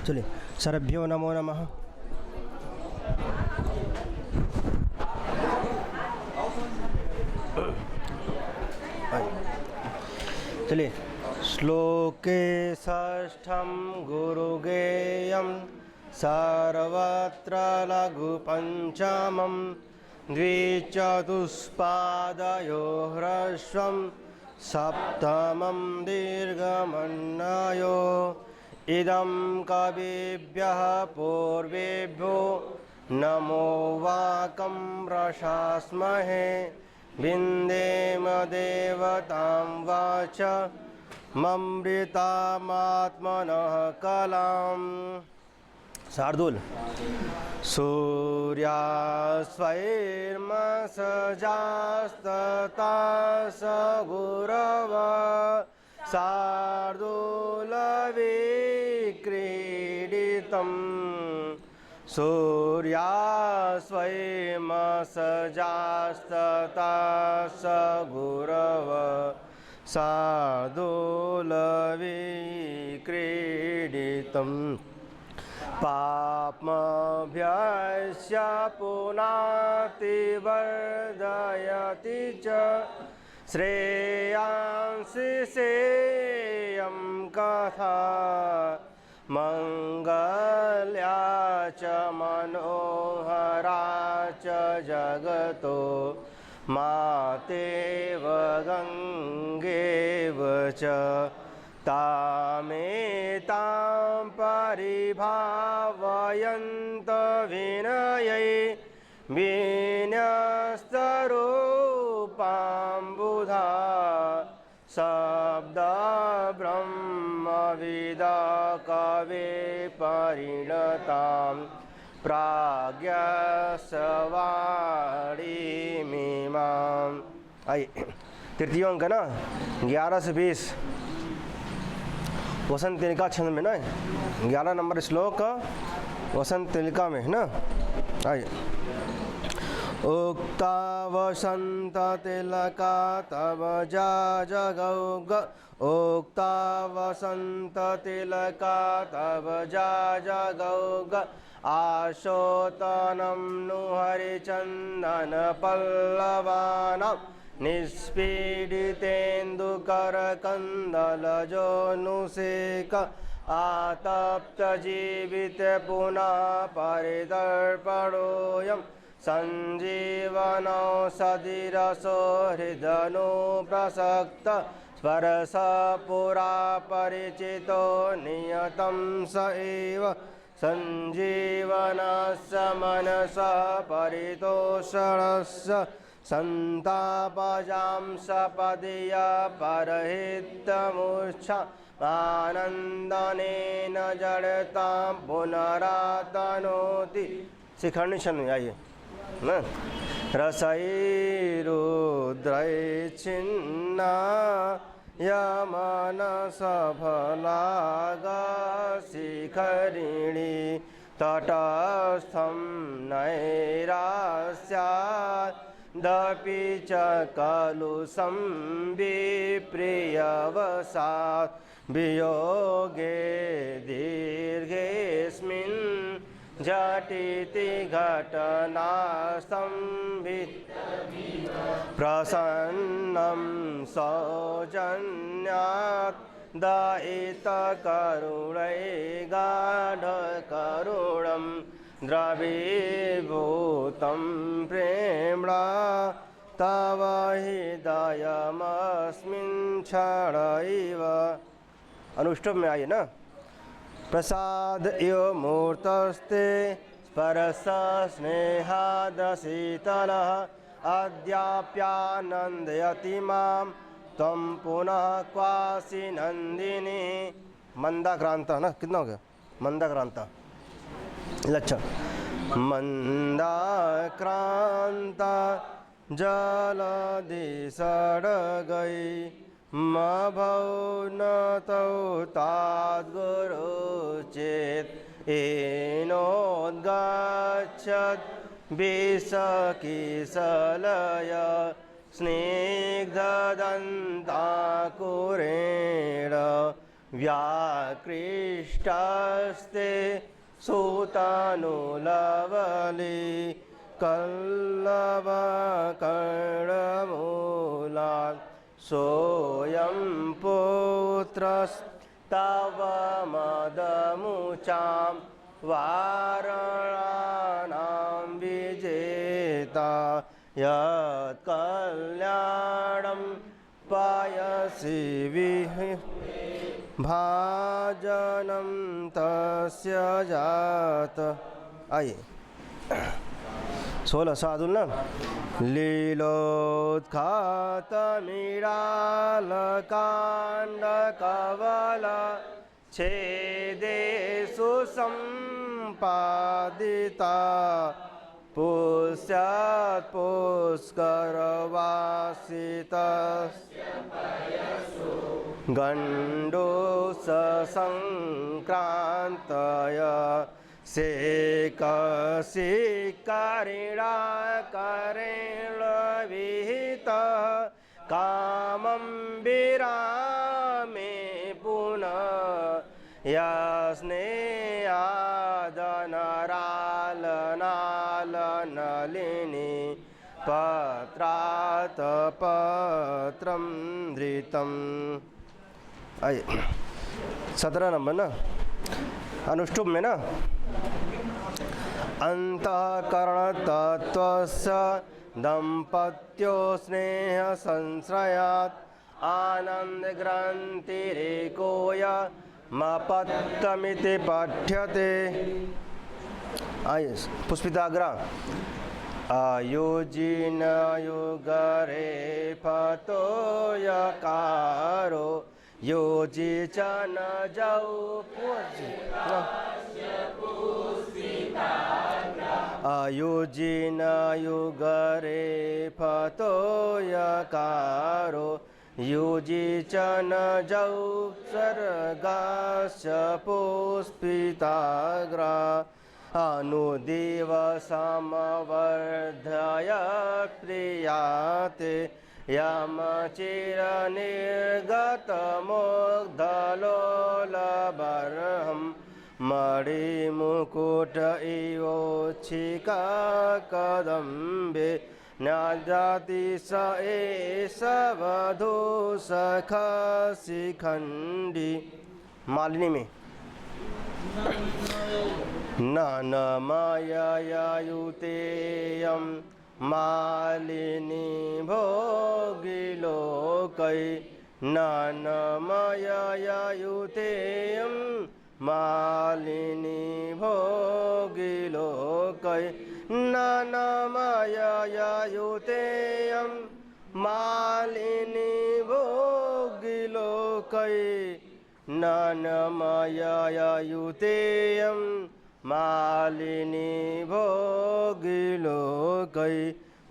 चलिए, सर्वेभ्यो नमो नमः। चलिए, श्लोके षष्ठं गुरुगेयं सर्वत्र लघुपञ्चमं द्विचतुष्पादयो ह्रस्वं सप्तमं दीर्घमन्नयो इदं कविभ्यः पूर्वेभ्यो नमो वाकं रसास्महे विन्देम देवतां वाच ममृतामात्मनः कलाम्। शार्दूल। सूर्यास्वैर्मसजास्तता स गुरव शार्दूलविक्रीडितम् सूर्यास्वैर्मसजास्तता स गुरव शार्दूलविक्रीडितम् पाप्मभ्यस्य पुनातिवर्धयति च श्रेयांसि सेयं कथा मङ्गल्या च मनोहरा च जगतो मातेव गङ्गेव च तामेतां परिभावयन्त विनयै विन्यस्तरूपां बुधा शब्दब्रह्मविदा कवे परिणतां प्राज्ञस्वाणीमिमाम्। आइए, तृतीय अंक है ना, 11 से 20 वसंत तिलका छंद में ना, 11 नंबर श्लोक वसंत तिलका में है ना। आइए, उक्ता वसंत तिलका तब जा जगौग उक्ता वसंत तिलका तब जा जगौग आशोतनं नु हरिचंदन पल्लवानां निष्पीडितेन्दुकरकन्दलजोनुसेक आतप्तजीवित पुनः परिदर्पणोऽयं सञ्जीवनौषधिरसो हृदनु प्रसक्त स्पर्श पुरा परिचितो नियतं स एव सञ्जीवनस्य मनसः परितोषणस्य संतापजां सपदीय परहितमुच्छा आनंदनेन जड़तां पुनरातनोति। शिखंड छंद में आइए ना। रसैरुद्रैच्छिन्ना यमनसफलागा शिखरिणी तटस्थं नैरास्यात् दपि च कलुषं विप्रियवसात् वियोगे दीर्घेऽस्मिन् झटिति घटना संवित् प्रसन्नं सौजन्यात् दयितकरुणै गाढकरुणं द्रवीभूतं प्रेम्णा तव हृदयमस्मिन् क्षणैव। अनुष्टुप में आइए ना। प्रसाद इव मूर्तस्ते स्पर्श स्नेहादशीतलः अद्याप्यानन्दयति मां त्वं पुनः क्वासि नंदिनी। मंदाक्रांता ना, कितना हो गया मंदाक्रांता? अच्छा, मंदाक्रांता जलधि सड़गई मभौनतौ ताद्गुरु चेत् एनोद्गच्छद् विषकिसलय स्निग्धदन्ताकुरेण व्याकृष्टस्ते सुतनुलवली कल्लवकर्णमूलात् सोऽयं पुत्रस्तव मदमुचां वारणानां विजेता यत्कल्याणं पायसि भाजनं तस्य जात। आइए 16 साधुल ना लीलोत्खातमिरालकाण्डकवल छेदेषु सम्पादिता पुष्यात् पुष्करवासितस्य गण्डूसंक्रान्तय शेकशिकारिणा करेण विहितः कामं विरामे पुनः यस्नेहादनरालनालनलिनी पत्रात् पत्रं धृतम्। आइए 17 नंबर ना अनुष्टुप में ना अंतःकरणतत्त्वस्य दंपत्यो स्नेह संश्रयात् आनन्दग्रन्थिरेकोय मपत्तमिति पठ्यते। आइए पुष्पिताग्रा आयुजिनयुगरे फतो यकारो योजी च न जौ आयुजिनयुगरे फतो यकारो योजी च न जौ सर्गाश्च पुष्पिताग्रा अनुदिवसमवर्धय प्रियाते यमचिरनिर्गतमुग्धलोलबर्हं मणिमुकुट इवोच्छिका कदम्बे न्याजाति स एष वधू सखा शिखण्डी। मालिनी में ननमययुतेयं मालिनी भोगिलोकै ननमययुतेयं मालिनी भोगिलोकै ननमययुतेयं मालिनी भोगिलोकै ननमययुतेयं मालिनी भोगिलोकै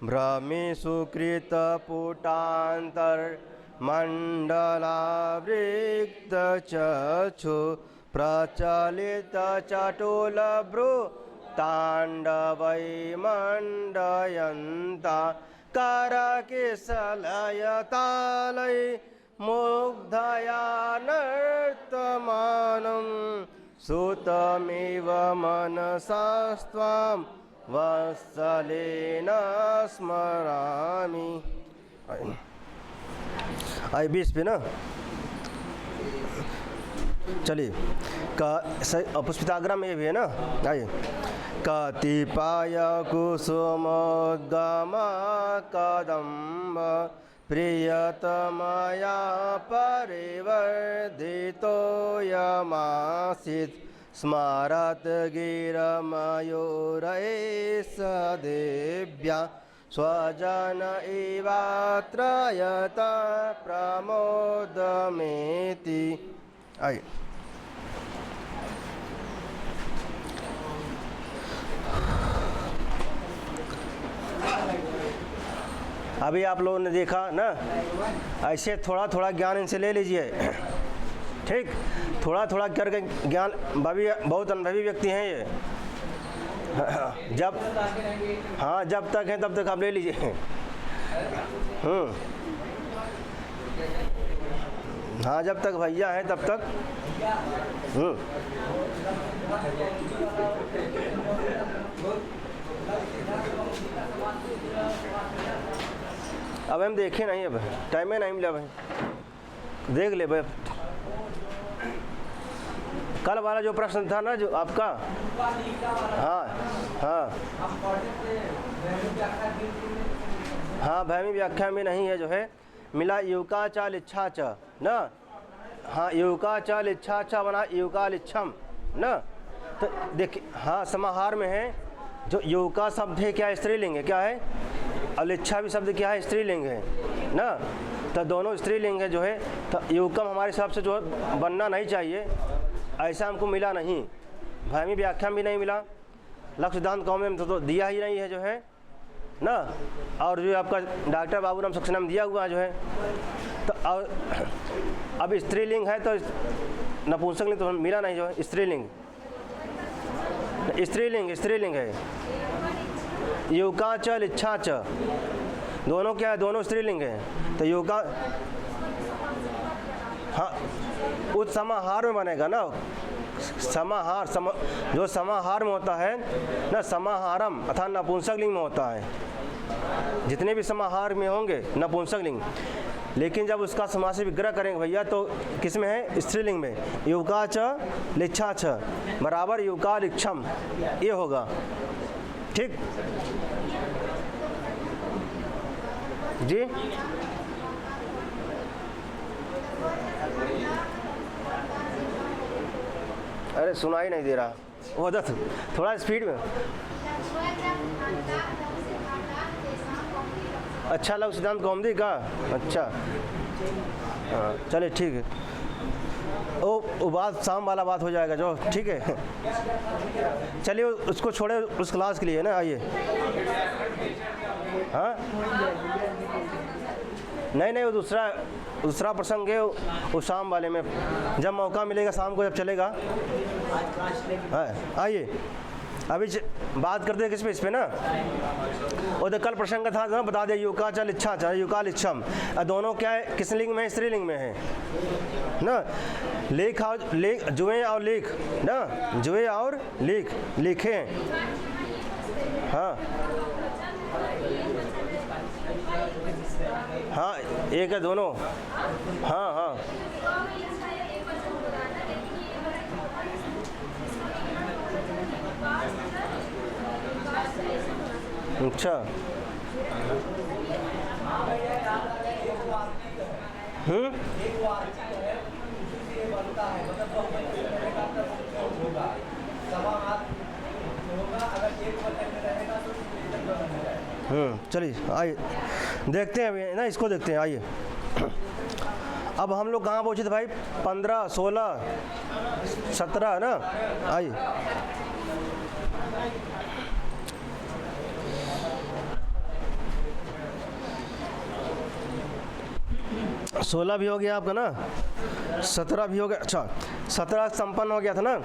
भ्रमेषु कृतपुटान्तर्मण्डलावृत्तचक्षु प्रचलितचटुलभ्रू ताण्डवै मण्डयन्ता करकिशलयतालै मुग्धया नर्तमानं सुतमिव मनसास्त्वां वत्सलेन स्मरामि। आई 20 पे ना चलिए पुष्पिताग्रा में ये भी है ना। आइए कतिपय कुसुमोद्गम कदम्ब प्रियतमया परिवर्धितो यमासीत् स्मरत् गिरमयूरैः देव्या स्वजन इवात्रयत प्रमोदमेति। आइए अभी आप लोगों ने देखा ना, ऐसे थोड़ा थोड़ा ज्ञान इनसे ले लीजिए, ठीक, थोड़ा थोड़ा करके ज्ञान। बहुत अनुभवी व्यक्ति हैं ये, जब हाँ जब तक है तब तक आप ले लीजिए। हाँ, जब तक भैया हैं तब तक। अब हम देखे नहीं, अब टाइम ही नहीं मिला भाई, देख ले भाई। कल वाला जो प्रश्न था ना जो आपका, हाँ हाँ हाँ, भैमी व्याख्या में नहीं है जो है, मिला युका च लिच्छा च न, हाँ युका च लिच्छा च बना युका लिच्छम न। तो देखिए, हाँ समाहार में है जो युका शब्द है, क्या है, स्त्रीलिंग है, क्या है, और लिच्छा भी शब्द क्या है, स्त्रीलिंग है ना। तो दोनों स्त्रीलिंग है जो है, तो युकम हमारे हिसाब से जो है बनना नहीं चाहिए, ऐसा हमको मिला नहीं। भैमी व्याख्या भी नहीं मिला, लक्ष्य सिद्धांत कौम में तो दिया ही नहीं है जो है ना। और जो आपका डॉक्टर बाबूराम सक्सेना में दिया हुआ जो है, तो अब स्त्रीलिंग है तो नपुंसकलिंग तो मिला नहीं जो है, स्त्रीलिंग स्त्रीलिंग है। युका च लिच्छा च दोनों क्या है, दोनों स्त्रीलिंग है। तो युका, हाँ उस समाहार में बनेगा ना, समाहार जो समाहार में होता है ना, समाहारम अर्थात नपुंसक लिंग में होता है। जितने भी समाहार में होंगे नपुंसक लिंग, लेकिन जब उसका समास विग्रह करेंगे भैया तो किस में है, स्त्रीलिंग में। युका च लिच्छा च बराबर युका लिच्छम, ये होगा, ठीक जी। अरे सुनाई नहीं दे रहा, वो थोड़ा स्पीड में। अच्छा, लघु सिद्धांत कौमुदी का, अच्छा हाँ चलिए ठीक है। वो बात शाम वाला बात हो जाएगा जो, ठीक है। चलिए उसको छोड़े उस क्लास के लिए ना, आइए। हाँ नहीं वो दूसरा प्रसंग है, वो शाम वाले में जब मौका मिलेगा, शाम को जब चलेगा। हाँ आइए, अभी बात करते हैं किस पे, इस पे ना। और तो कल प्रसंग था ना, बता दे युका च लिच्छा च युका लिच्छम, दोनों क्या है, किस लिंग में है, स्त्रीलिंग में है ना। लेख और लेख, जुए और लेख ना, जुए और लेख, लिखे, हाँ हाँ एक है दोनों, हाँ हाँ अच्छा चलिए आइए देखते हैं अभी ना, इसको देखते हैं, आइए। अब हम लोग कहाँ पहुँचे थे भाई, 15, 16, 17 ना, आइए। सोलह भी हो गया आपका ना, 17 भी हो गया। अच्छा 17 संपन्न हो गया था ना,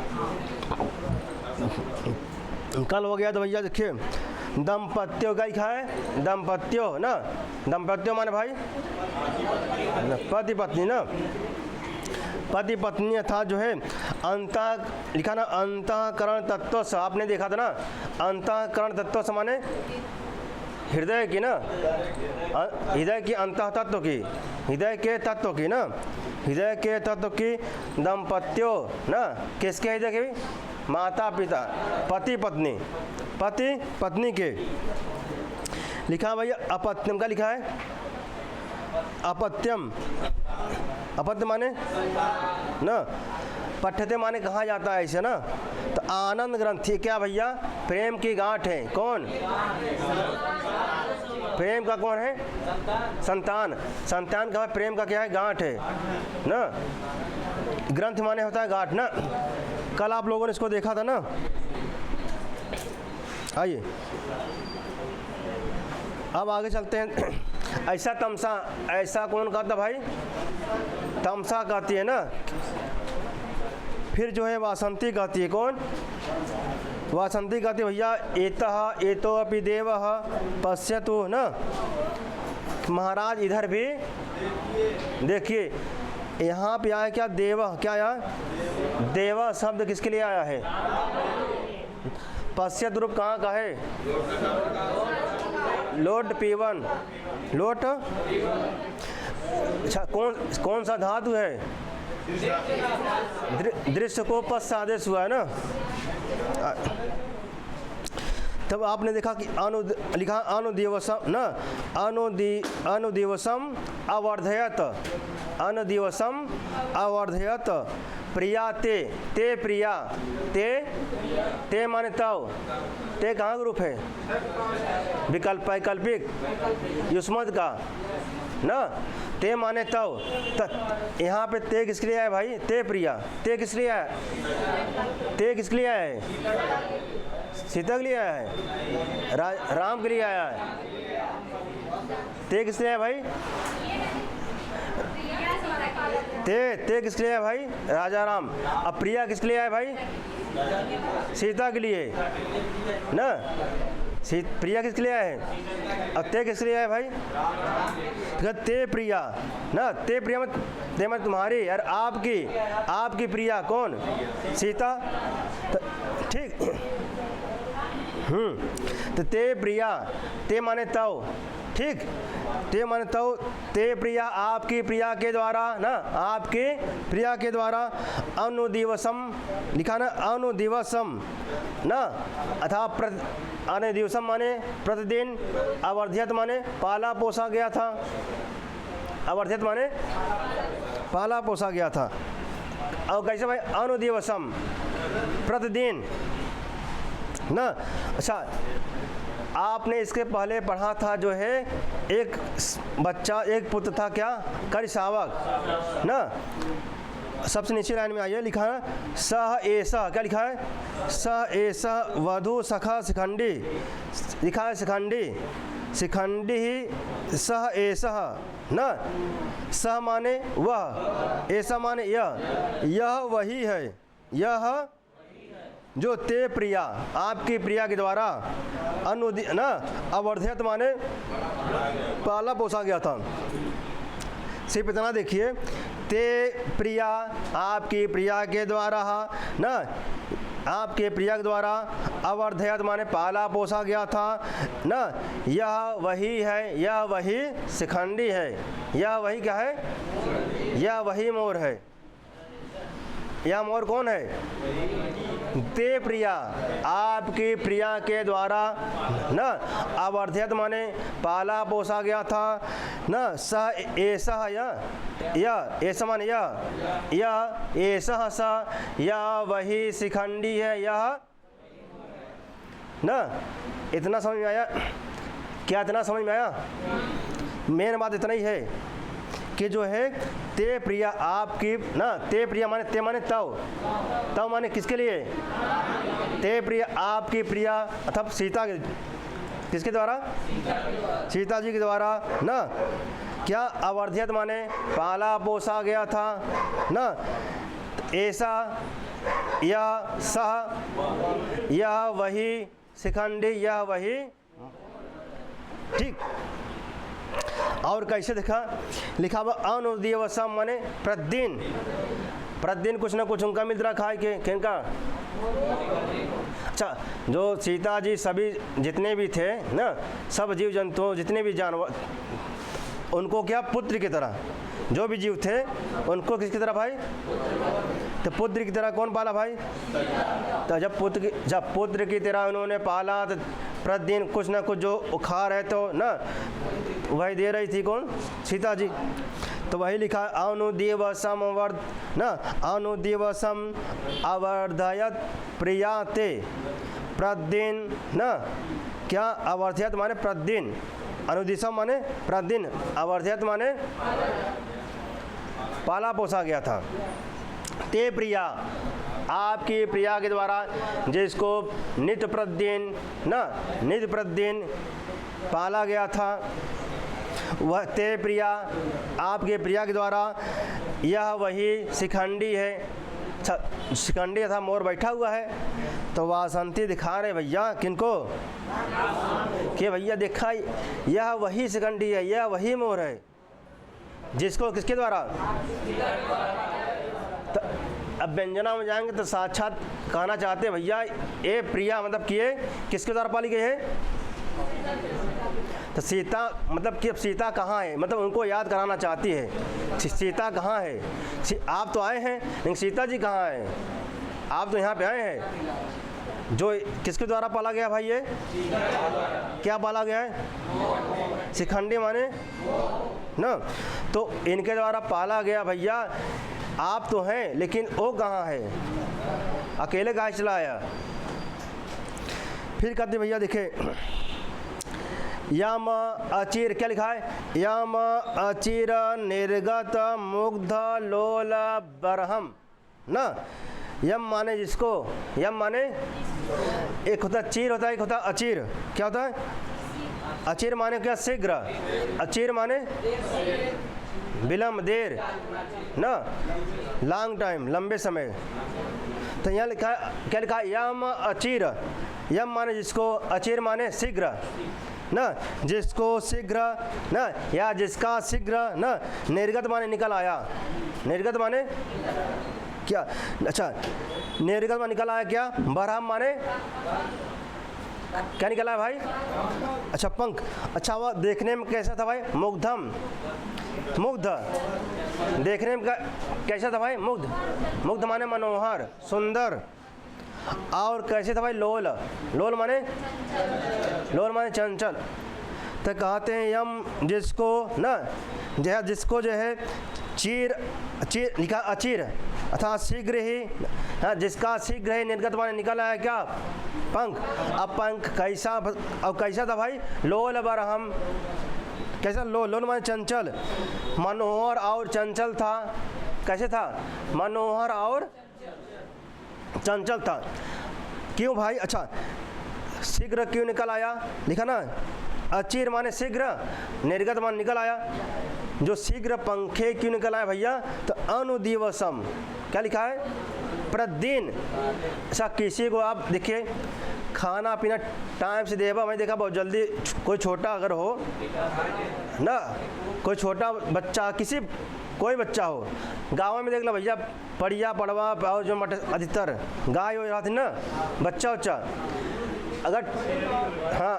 कल हो गया तो भैया देखिए, दंपत्यो का लिखा है, दंपत्यो ना, दंपत्यो माने भाई पति पत्नी ना, पति पत्नी अर्थात जो है अंतः लिखा ना, अंतःकरण तत्व से, आपने देखा था ना, अंतःकरण तत्व से माने हृदय की ना, हृदय की अंतः तत्व की, हृदय के तत्व की ना, हृदय के तत्व की दंपत्यो ना, किसके हृदय के, माता पिता, पति पत्नी, पति पत्नी के। लिखा भैया अपत्यम का लिखा है, अपत्यम, अपत्य माने ना, पठ्यते माने कहा जाता है ऐसे ना। तो आनंद ग्रंथि क्या भैया, प्रेम की गांठ है, कौन, प्रेम का कौन है, संतान, संतान का प्रेम का क्या है, गांठ है ना। ग्रंथ माने होता है गांठ ना, कल आप लोगों ने इसको देखा था ना। आइए अब आगे चलते हैं। ऐसा तमसा, ऐसा कौन कहता भाई, तमसा कहती है ना। फिर जो है वासंती कहती है, कौन, वासंती कहती है भैया, एतः एतो अपि देवः पश्यतु ना। महाराज इधर भी देखिए, यहाँ पे आया क्या, देव, क्या आया, देव शब्द किसके लिए आया है, पश्चात रूप कहाँ का है, लोट P1, लोट, अच्छा कौन सा धातु है, दृश्य को पश्च आदेश हुआ है ना। तब आपने देखा कि लिखा अनुदिवसम न, अनुदिवसम अवर्धयत, अनुदिवसम अवर्धयत, प्रिया ते प्रिया, ते माने तव, ते कहाँ का रूप है, वैकल्पिक युष्मत का ना, ते माने तव, यहाँ पे ते किसके लिए आया भाई, ते प्रिया, ते किस लिए आया, ते किसके लिए आया है, सीता के लिए आया है, राम के लिए आया है, ते किस लिए आया भाई, ते किसके लिए आया भाई, राजा राम। अब प्रिया किसके लिए आया भाई, सीता के लिए ना, प्रिया किसके लिए आया है, अब ते किसके लिए आया भाई, ते प्रिया ना, ते प्रिया मत, ते मत तुम्हारी यार, आपकी प्रिया कौन, सीता, ठीक। तो ते प्रिया, ते माने तव, ठीक, ते माने तव, ते प्रिया आपकी प्रिया के द्वारा ना, आपके प्रिया के द्वारा, अनुदिवसम लिखा ना, अनुदिवसम ना, अथा अनुदिवसम माने प्रतिदिन, अवर्ध्यत माने पाला पोसा गया था, अवर्ध्यत माने पाला पोसा गया था। और कैसे भाई, अनुदिवसम प्रतिदिन ना। अच्छा आपने इसके पहले पढ़ा था जो है, एक बच्चा, एक पुत्र था क्या, करिशावक ना। सबसे नीचे लाइन में आइए, लिखा है सह एसा, क्या लिखा है, सह एसा वधु सखा शिखंडी, लिखा है शिखंडी, शिखंडी ही सह एसा ना, सह माने वह, ऐसा माने यह वही है, यह जो ते प्रिया आपकी प्रिया के द्वारा अनुदि ना, अवर्ध्यत माने पाला पोसा गया था। सिर्फ इतना देखिए, ते प्रिया आपकी प्रिया के द्वारा ना, आपके प्रिया के द्वारा, अवर्ध्यत माने पाला पोसा गया था ना, यह वही है, यह वही शिखंडी है, यह वही क्या है, यह वही मोर है। यह मोर कौन है, ते प्रिया आपकी प्रिया के द्वारा ना, अवर्ध्यत माने पाला पोसा गया था ना, स ऐसा यह ऐसा माने यह ऐसा सा, यह वही शिखंडी है, यह ना। इतना समझ में आया क्या, इतना समझ में आया, मेन बात इतना ही है कि जो है ते प्रिया आपकी ना, ते प्रिया माने, ते माने तव माने किसके लिए, ते प्रिया आपकी प्रिया अथवा सीता के, किसके द्वारा, सीता जी के द्वारा ना, क्या अवर्ध्यत माने पाला पोसा गया था ना, ऐसा यह सह, यह वही शिखंडी, यह वही, ठीक। और कैसे देखा, लिखा हुआ अनुदिवसम माने प्रतिदिन, प्रतिदिन कुछ ना कुछ उनका मिल रखा है कि किनका, अच्छा जो सीता जी सभी जितने भी थे ना, सब जीव जंतु जितने भी जानवर, उनको क्या पुत्र की तरह, जो भी जीव थे उनको किसकी तरह भाई, तो पुत्र की तरह कौन पाला भाई, तो जब पुत्र की तरह उन्होंने पाला, तो प्रतिदिन कुछ ना कुछ जो उखार है तो ना, वही दे रही थी कौन, सीता जी। तो वही लिखा अनुदिवसम ना, अनुदिवसम अवर्धयत प्रियाते, प्रतिदिन ना, क्या अवर्ध्यत माने प्रतिदिन, अनुदिवसम माने प्रतिदिन, अवर्ध्यत माने पाला पोसा गया था। ते प्रिया आपकी प्रिया के द्वारा, जिसको नित्य प्रतिदिन ना, नित्य प्रतिदिन पाला गया था, वह ते प्रिया आपके प्रिया के द्वारा, यह वही शिखंडी है, शिखंडी था मोर बैठा हुआ है। तो वासंती दिखा रहे भैया किनको, कि भैया देखा यह वही शिखंडी है, यह वही मोर है, जिसको किसके द्वारा? तो अब व्यंजना में जाएंगे तो साक्षात कहना चाहते हैं भैया ये प्रिया मतलब कि ये किसके द्वारा पाली गई है? तो सीता मतलब कि अब सीता कहाँ है, मतलब उनको याद कराना चाहती है सीता कहाँ है। आप तो आए हैं लेकिन सीता जी कहाँ हैं? आप तो यहाँ पे आए हैं। जो किसके द्वारा पाला गया भाई? ये क्या पाला गया है? शिखंडी माने ना, तो इनके द्वारा पाला गया भैया। आप तो हैं लेकिन वो कहाँ है? अकेले कहाँ चला आया? फिर कहते भैया देखे यम अचिर, क्या लिखा है? यम अचिर निर्गत मुग्ध लोल बरहम ना। यम माने जिसको, यम माने एक होता है चीर, होता है एक होता है अचिर। क्या होता है? अचिर माने क्या? शीघ्र। अचिर माने विलम्ब, देर ना, लॉन्ग टाइम, लंबे समय। तो यहाँ लिखा है, क्या लिखा है? यम अचिर। यम माने जिसको, अचिर माने शीघ्र ना, जिसको शीघ्र ना, या जिसका शीघ्र ना। निर्गत माने निकल आया। निर्गत माने क्या? अच्छा, निर्गत माने निकल आया क्या? बरहम माने क्या निकला है भाई? अच्छा पंख। अच्छा वह देखने में कैसा था भाई? मुग्धम, मुग्ध। देखने में कैसा था भाई? मुग्ध। मुग्ध माने मनोहर, सुंदर। और कैसे था भाई? लोल। लोल माने, लोल माने चंचल। तो कहते हैं यम जिसको ना, जिसको जो है चीर, चीर लिखा अचीर अर्थात शीघ्र ही, हाँ जिसका शीघ्र ही निर्गत माने निकल आया क्या? पंख। अब पंख कैसा, अब कैसा था भाई? लोल बरहम। कैसा? लोल, लोल माने चंचल, मनोहर और चंचल था। कैसे था? मनोहर और चंचल था। क्यों भाई? अच्छा शीघ्र क्यों निकल आया? लिखा ना अचिर माने शीघ्र, निर्गत माने निकल आया। जो शीघ्र पंखे क्यों निकल आया भैया? तो अनुदिवसम। क्या लिखा है? प्रतिदिन। ऐसा किसी को आप देखिए खाना पीना टाइम से देगा, मैं देखा बहुत जल्दी कोई छोटा अगर हो ना, कोई छोटा बच्चा, किसी कोई बच्चा हो, गाँव में देख लो भैया पड़िया पड़वा और जो अधिकतर गाय हो जाती ना, बच्चा अगर हाँ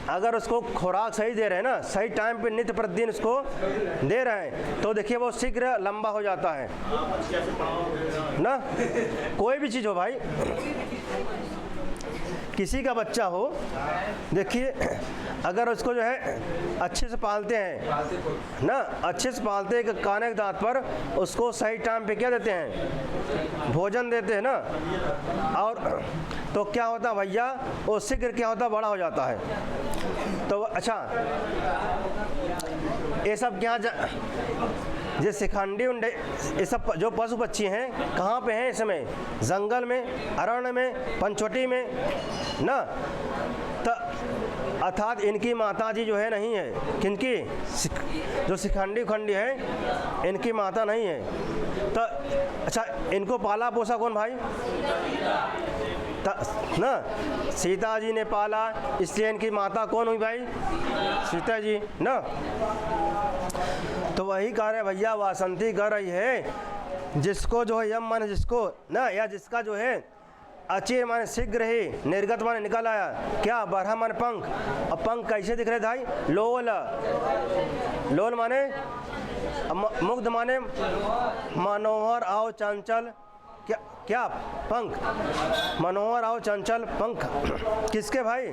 अगर उसको खुराक सही दे रहे हैं ना, सही टाइम पे नित्य प्रतिदिन उसको दे रहे हैं, तो देखिए वो शीघ्र लंबा हो जाता है ना। कोई भी चीज़ हो भाई, किसी का बच्चा हो, देखिए अगर उसको जो है अच्छे से पालते हैं ना, अच्छे से पालते हैं, काने के दांत पर उसको सही टाइम पे क्या देते हैं? भोजन देते हैं ना। और तो क्या होता है भैया? वो शीघ्र क्या होता है? बड़ा हो जाता है। तो अच्छा ये सब क्या ये शिखंडी उंडे ये सब जो पशु पक्षी हैं कहाँ पे हैं इस समय? जंगल में, अरण्य में, पंचवटी में ना। तो अर्थात इनकी माता जी जो है नहीं है, किनकी? जो शिखंडी उखंडी है इनकी माता नहीं है। तो अच्छा इनको पाला पोसा कौन भाई? ना सीता जी ने पाला, इसलिए इनकी माता कौन हुई भाई? सीता जी ना। तो वही कह रहे भैया, वासंती कह रही है जिसको जो है यम माने जिसको ना, या जिसका जो है अचिर माने शीघ्र ही, निर्गत माने निकल आया क्या? बरहम माने पंख। अब पंख कैसे दिख रहे भाई? लोल। लोल माने मुग्ध माने मनोहर और चंचल। क्या क्या? पंख। मनोहर और चंचल पंख किसके भाई?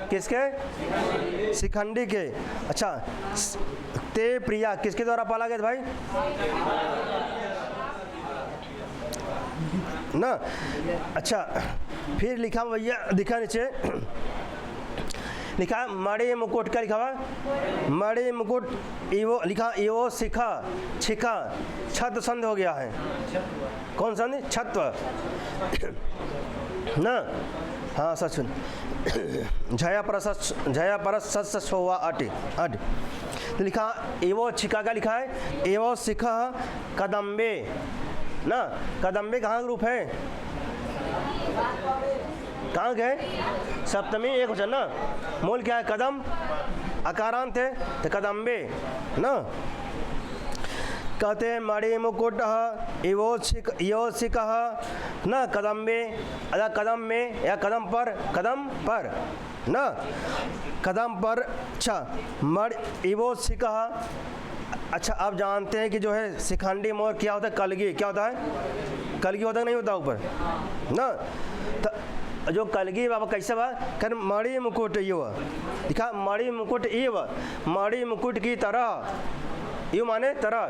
किसके? शिखंडी के। अच्छा ते प्रिया किसके द्वारा पाला गया भाई? ना। अच्छा फिर लिखा भैया, दिखा नीचे लिखा है मणि मुकुट। क्या लिखा हुआ? मणि मुकुट इवो लिखा, इवो शिखा, छिखा, छत संध हो गया है। कौन संध? छत्व ना। हाँ सच सुन, झया परस सच हुआ अट अट। तो लिखा एवो छिका। क्या लिखा है? एवो शिखा कदम्बे ना। कदम्बे कहाँ का रूप है? कहाँ गए? सप्तमी एक वचन ना। मूल क्या है? कदम अकारांत है तो कदम्बे ना। कहते हैं मणि मुकुट इवोत्सिक न कदम्बे, अदा कदम में या कदम पर न कदम पर। अच्छा मणि इवोत्सिक। अच्छा आप जानते हैं कि जो है शिखंडी मोर क्या होता है? कलगी। क्या होता है? कलगी होता है नहीं होता ऊपर ना। तो जो कलगी बाबा कैसे बा कर मणि मुकुट इव दिखा, मणि मुकुट इव, मणि मुकुट की तरह, यू माने तरह।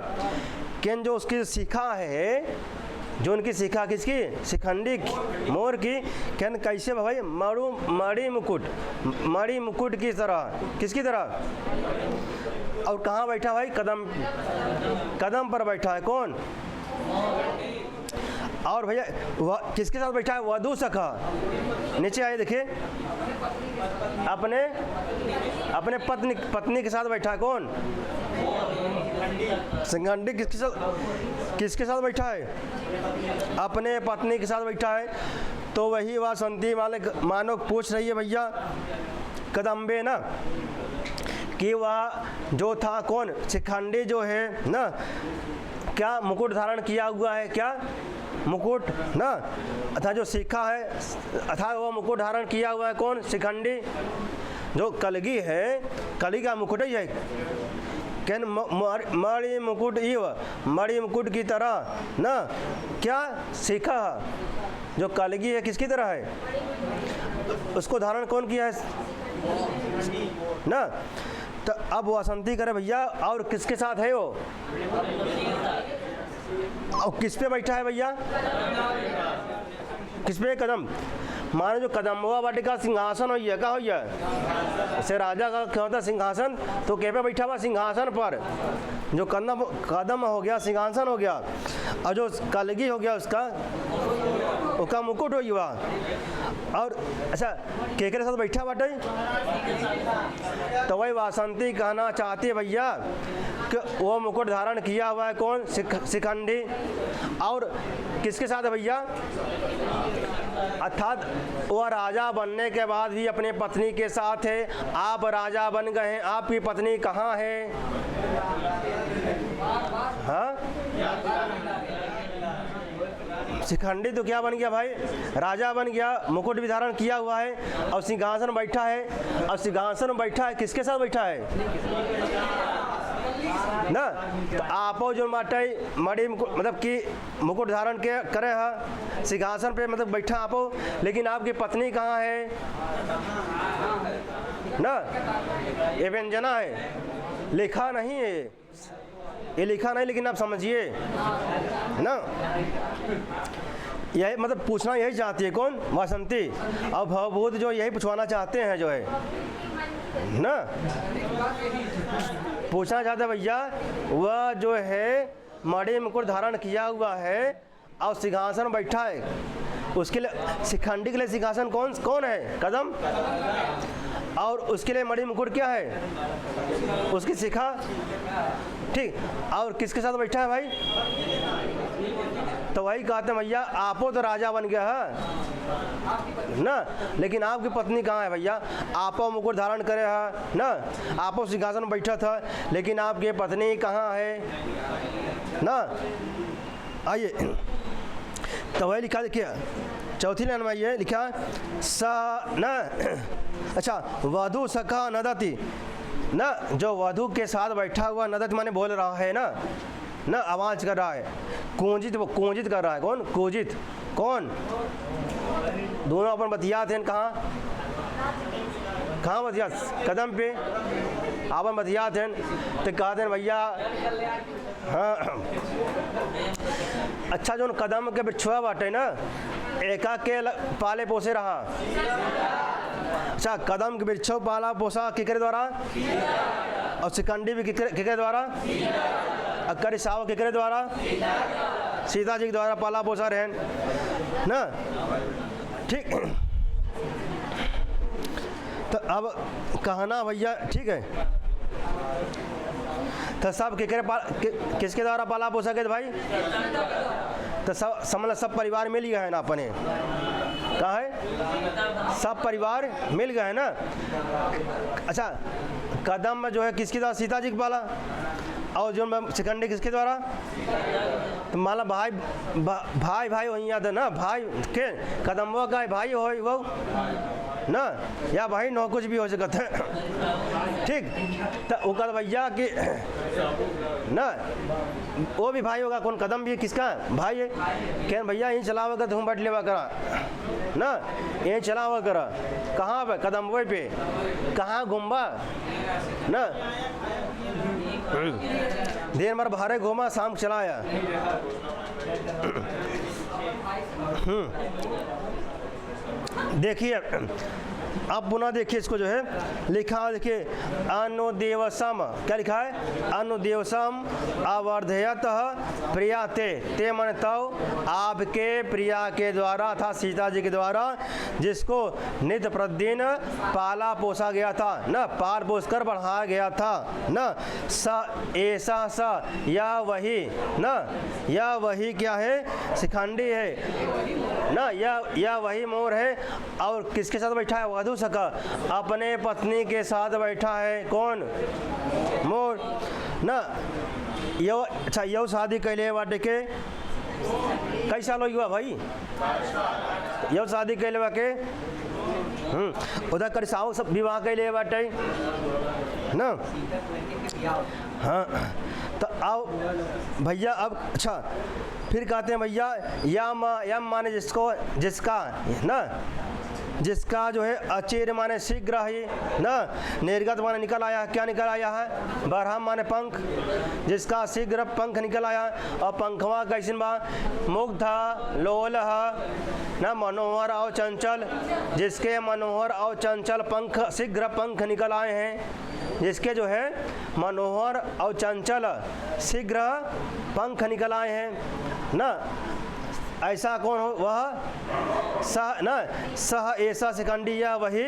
केन जो उसकी शिखा है, जो उनकी शिखा किसकी? शिखंडी मोर की। केन कैसे भाई? मणि मुकुट की तरह। किसकी तरह? और कहाँ बैठा भाई? कदम पर बैठा है। कौन? और भैया किसके साथ बैठा है? वधू सखा। नीचे आइए देखिए, अपने पत्नी के साथ बैठा है। कौन? शिखंडी किसके साथ बैठा है? अपने पत्नी के साथ बैठा है। तो वही वासंती मानो पूछ रही है भैया कदम्बे ना, कि वह जो था कौन? शिखंडी जो है ना, क्या मुकुट धारण किया हुआ है? क्या मुकुट ना, अथा जो शिखा है अथा वो मुकुट धारण किया हुआ है। कौन? शिखंडी। जो कलगी है, कलगी का मुकुट ही है। कैन मणि मुकुट इव, मणि मुकुट की तरह ना, क्या? शिखा जो कलगी है किसकी तरह है? उसको धारण कौन किया है ना। तो अब वासंती करे भैया, और किसके साथ है वो? और किस पे बैठा है भैया? किस पे? कदम। माने जो कदम्बवा वाटिका सिंहासन होइए, का होइए? जैसे राजा का क्या होता है? सिंहासन। तो के पे बैठा हुआ? सिंहासन पर। जो कदम हो गया सिंहासन हो गया, और जो कलगी हो गया उसका मुकुट हो गया। और अच्छा केकरे साथ बैठा बाटे? तो वही वासंती कहना चाहती है भैया कि वो मुकुट धारण किया हुआ है। कौन? शिखंडी। और किसके साथ है भैया? अर्थात वह राजा बनने के बाद भी अपने पत्नी के साथ है। आप राजा बन गए हैं, आपकी पत्नी कहाँ है? हाँ, शिखंडी तो क्या बन गया भाई? राजा बन गया, मुकुट भी धारण किया हुआ है और सिंहासन बैठा है। और सिंहासन बैठा है किसके साथ बैठा है ना? तो आपो जो बाटे मणि मतलब कि मुकुट धारण के करे है सिंहासन पे, मतलब बैठा आपो, लेकिन आपकी पत्नी कहाँ है ना? ये व्यंजना है, लिखा नहीं है, ये लिखा नहीं, लेकिन आप समझिए ना। यही मतलब पूछना यही चाहती है। कौन? वासंती। और भवभूत जो यही पूछवाना चाहते हैं जो है ना, पूछना चाहते हैं भैया वह जो है मणि मुकुट धारण किया हुआ है और सिंहासन बैठा है, उसके लिए शिखंडी के लिए सिंहासन कौन है? कदम। और उसके लिए मणि मुकुट क्या है? उसकी शिखा। ठीक। और किसके साथ बैठा है भाई? तो वही कहते हैं भैया आपो तो राजा बन गया है ना, लेकिन आपकी पत्नी कहाँ है भैया? आपो मुकुट धारण करे है ना, आपो सिंहासन बैठा था, लेकिन आपकी पत्नी कहाँ है ना? आइए तो वही लिखा, देखिए चौथी लाइन में ये लिखा सा ना। अच्छा वधु सखा नदती ना, जो वधु के साथ बैठा हुआ, नदत माने बोल रहा है ना, आवाज कर रहा है, कूंजित, वो कूंजित कर रहा है। कौन? कूजित। कौन? दोनों अपन बतियात हैं। कहाँ बतियात? कदम पे अपन बतियात हैं। तो कहते हैं भैया हाँ। अच्छा जो कदम के बिछुआ बाटे ना, एका के पाले पोसे रहा। अच्छा कदम के बिछो पाला पोसा किकरे द्वारा, और शिखंडी भी किकरे द्वारा, अक्कर साव किकरे द्वारा, सीता जी के द्वारा पाला पोसा रहन ना। ठीक। तो अब कहना भैया ठीक है, तो सब किसके द्वारा पाला पोसा के भाई? तो सब परिवार मिल गया है ना अपने, कहाँ है? सब परिवार मिल गए हैं ना। अच्छा कदम जो है किसके द्वारा? सीता जी के पाला। और जो शिखंडी किसके द्वारा? तो माला भाई भाई भाई वही याद है ना, भाई के कदम्बा का भाई हो वो ना, या भाई नो कुछ भी हो सकता है। ठीक, तो वो कद भैया कि ना वो भी भाई होगा। कौन? कदम भी किसका भाई है? कह भैया यहीं चलावा तुम बैठ लेवा करा ना, यहीं चलावा करा। कहाँ पे? कदम पे। कहाँ घूमबा ना, देर मर बाहर घूमा, शाम चलाया। देखिए अब पुनः देखिए इसको जो है लिखा है, देखिए अनुदेवसम, क्या लिखा है? अनुदेवसम अवर्धयत प्रिया ते मन तव, आपके प्रिया के द्वारा था, सीता जी के द्वारा, जिसको नित्य प्रतिदिन पाला पोसा गया था न, पाल पोस कर बढ़ाया गया था न। स ऐसा स या वही न, या वही क्या है? शिखंडी है न, या वही मोर है। और किसके साथ बैठा है? वधु सखा, अपने पत्नी के साथ बैठा है। कौन? मोर ना। यो अच्छा यो शादी कैले बाटे के कई साल हो गया भाई? यो शादी कैले बा के उधर कर साहु सब विवाह कैले बाटे ना। हाँ, तो आओ भैया अब अच्छा फिर कहते हैं भैया यम माने जिसको, जिसका ना, जिसका जो है अचेर माने शीघ्र ही ना, निर्गत माने निकल आया। क्या निकल आया है? बरहम माने पंख, जिसका शीघ्र पंख निकल आया। और पंखवा कैसे बा? मुग्ध लोल ना, मनोहर और चंचल, जिसके मनोहर और चंचल पंख, शीघ्र पंख निकल आए हैं। जिसके जो है मनोहर और चंचल शीघ्र पंख निकल आए हैं ना। ऐसा कौन हो? वह सह ना, सह ऐसा शिखंडी या वही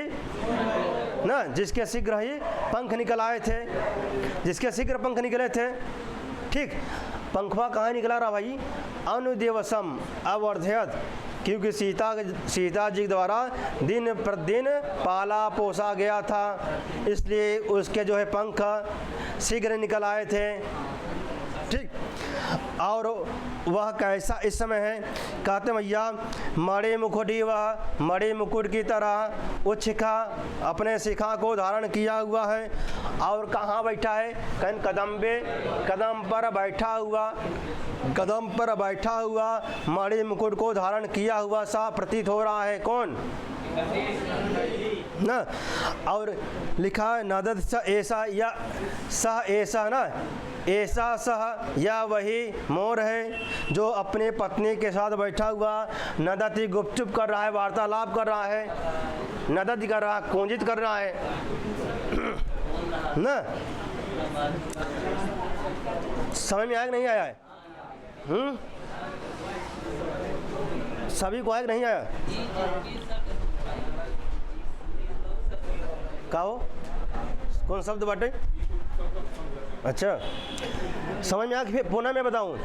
ना, जिसके शीघ्र ही पंख निकल आए थे, जिसके शीघ्र पंख निकले थे। ठीक, पंखवा कहाँ निकला रहा भाई? अनुदेवसम अवर्धयत, क्योंकि सीता जी द्वारा दिन प्रतिदिन पाला पोसा गया था, इसलिए उसके जो है पंख शीघ्र निकल आए थे। ठीक, और वह कैसा इस समय है? कहते भैया मणि मुकुटी, वह मणि मुकुट की तरह उच्च शिखा, अपने शिखा को धारण किया हुआ है। और कहाँ बैठा है? कहीं कदम पर बैठा हुआ, कदम पर बैठा हुआ मणि मुकुट को धारण किया हुआ सा प्रतीत हो रहा है। कौन ना? और लिखा है नदद स ऐसा या सह ऐसा ना, ऐसा सह या वही मोर है जो अपने पत्नी के साथ बैठा हुआ नदती गुपचुप कर रहा है, वार्तालाप कर रहा है, नदत कर रहा है, कुंजित कर रहा है ना। समझ में आया कि नहीं आया है? सभी को आया कि नहीं आया? का हो? कौन शब्द बाटे? अच्छा, समझ में आ गया? पुनः मैं बताऊं,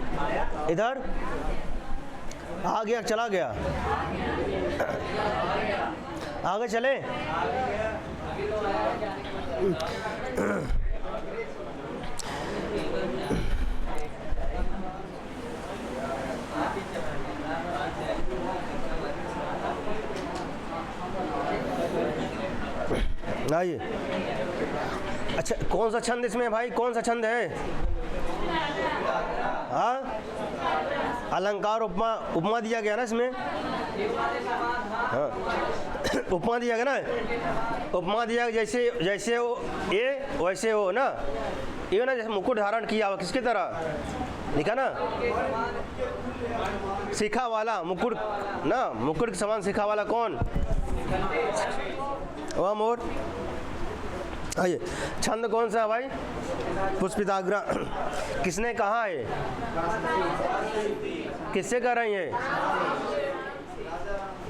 इधर आ गया, चला गया, आगे चले। आइए। अच्छा, कौन सा छंद इसमें भाई? कौन सा छंद है? हाँ, अलंकार उपमा, उपमा दिया गया ना इसमें। हाँ, उपमा दिया गया ना, उपमा दिया जैसे जैसे वो ये वैसे हो ना, ये ना जैसे मुकुट धारण किया हुआ, किसकी तरह लिखा ना? शिखा वाला मुकुट ना, मुकुट के समान शिखा वाला। कौन? वह मोर। आइए, छंद कौन सा है भाई? पुष्पिताग्र। किसने कहा है? किससे कर रही है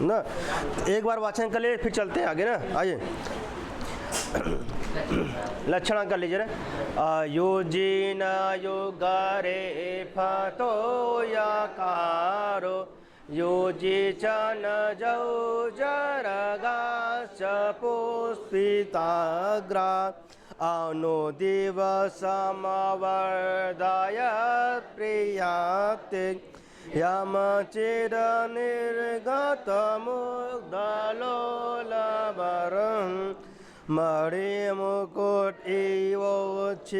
ना? एक बार वाचन कर ले, फिर चलते हैं आगे ना। आइए, लक्षण कर लीजिए ना। आयुजीन युगरे फतो यकारो योजी चन जौ जरगा च पुष्पिताग्रा अनु दिवसमवर्धय प्रियाते यम चिरनिर्गतमुग्धलोलवरं मणिमुकुट इवोच्छिकाकदं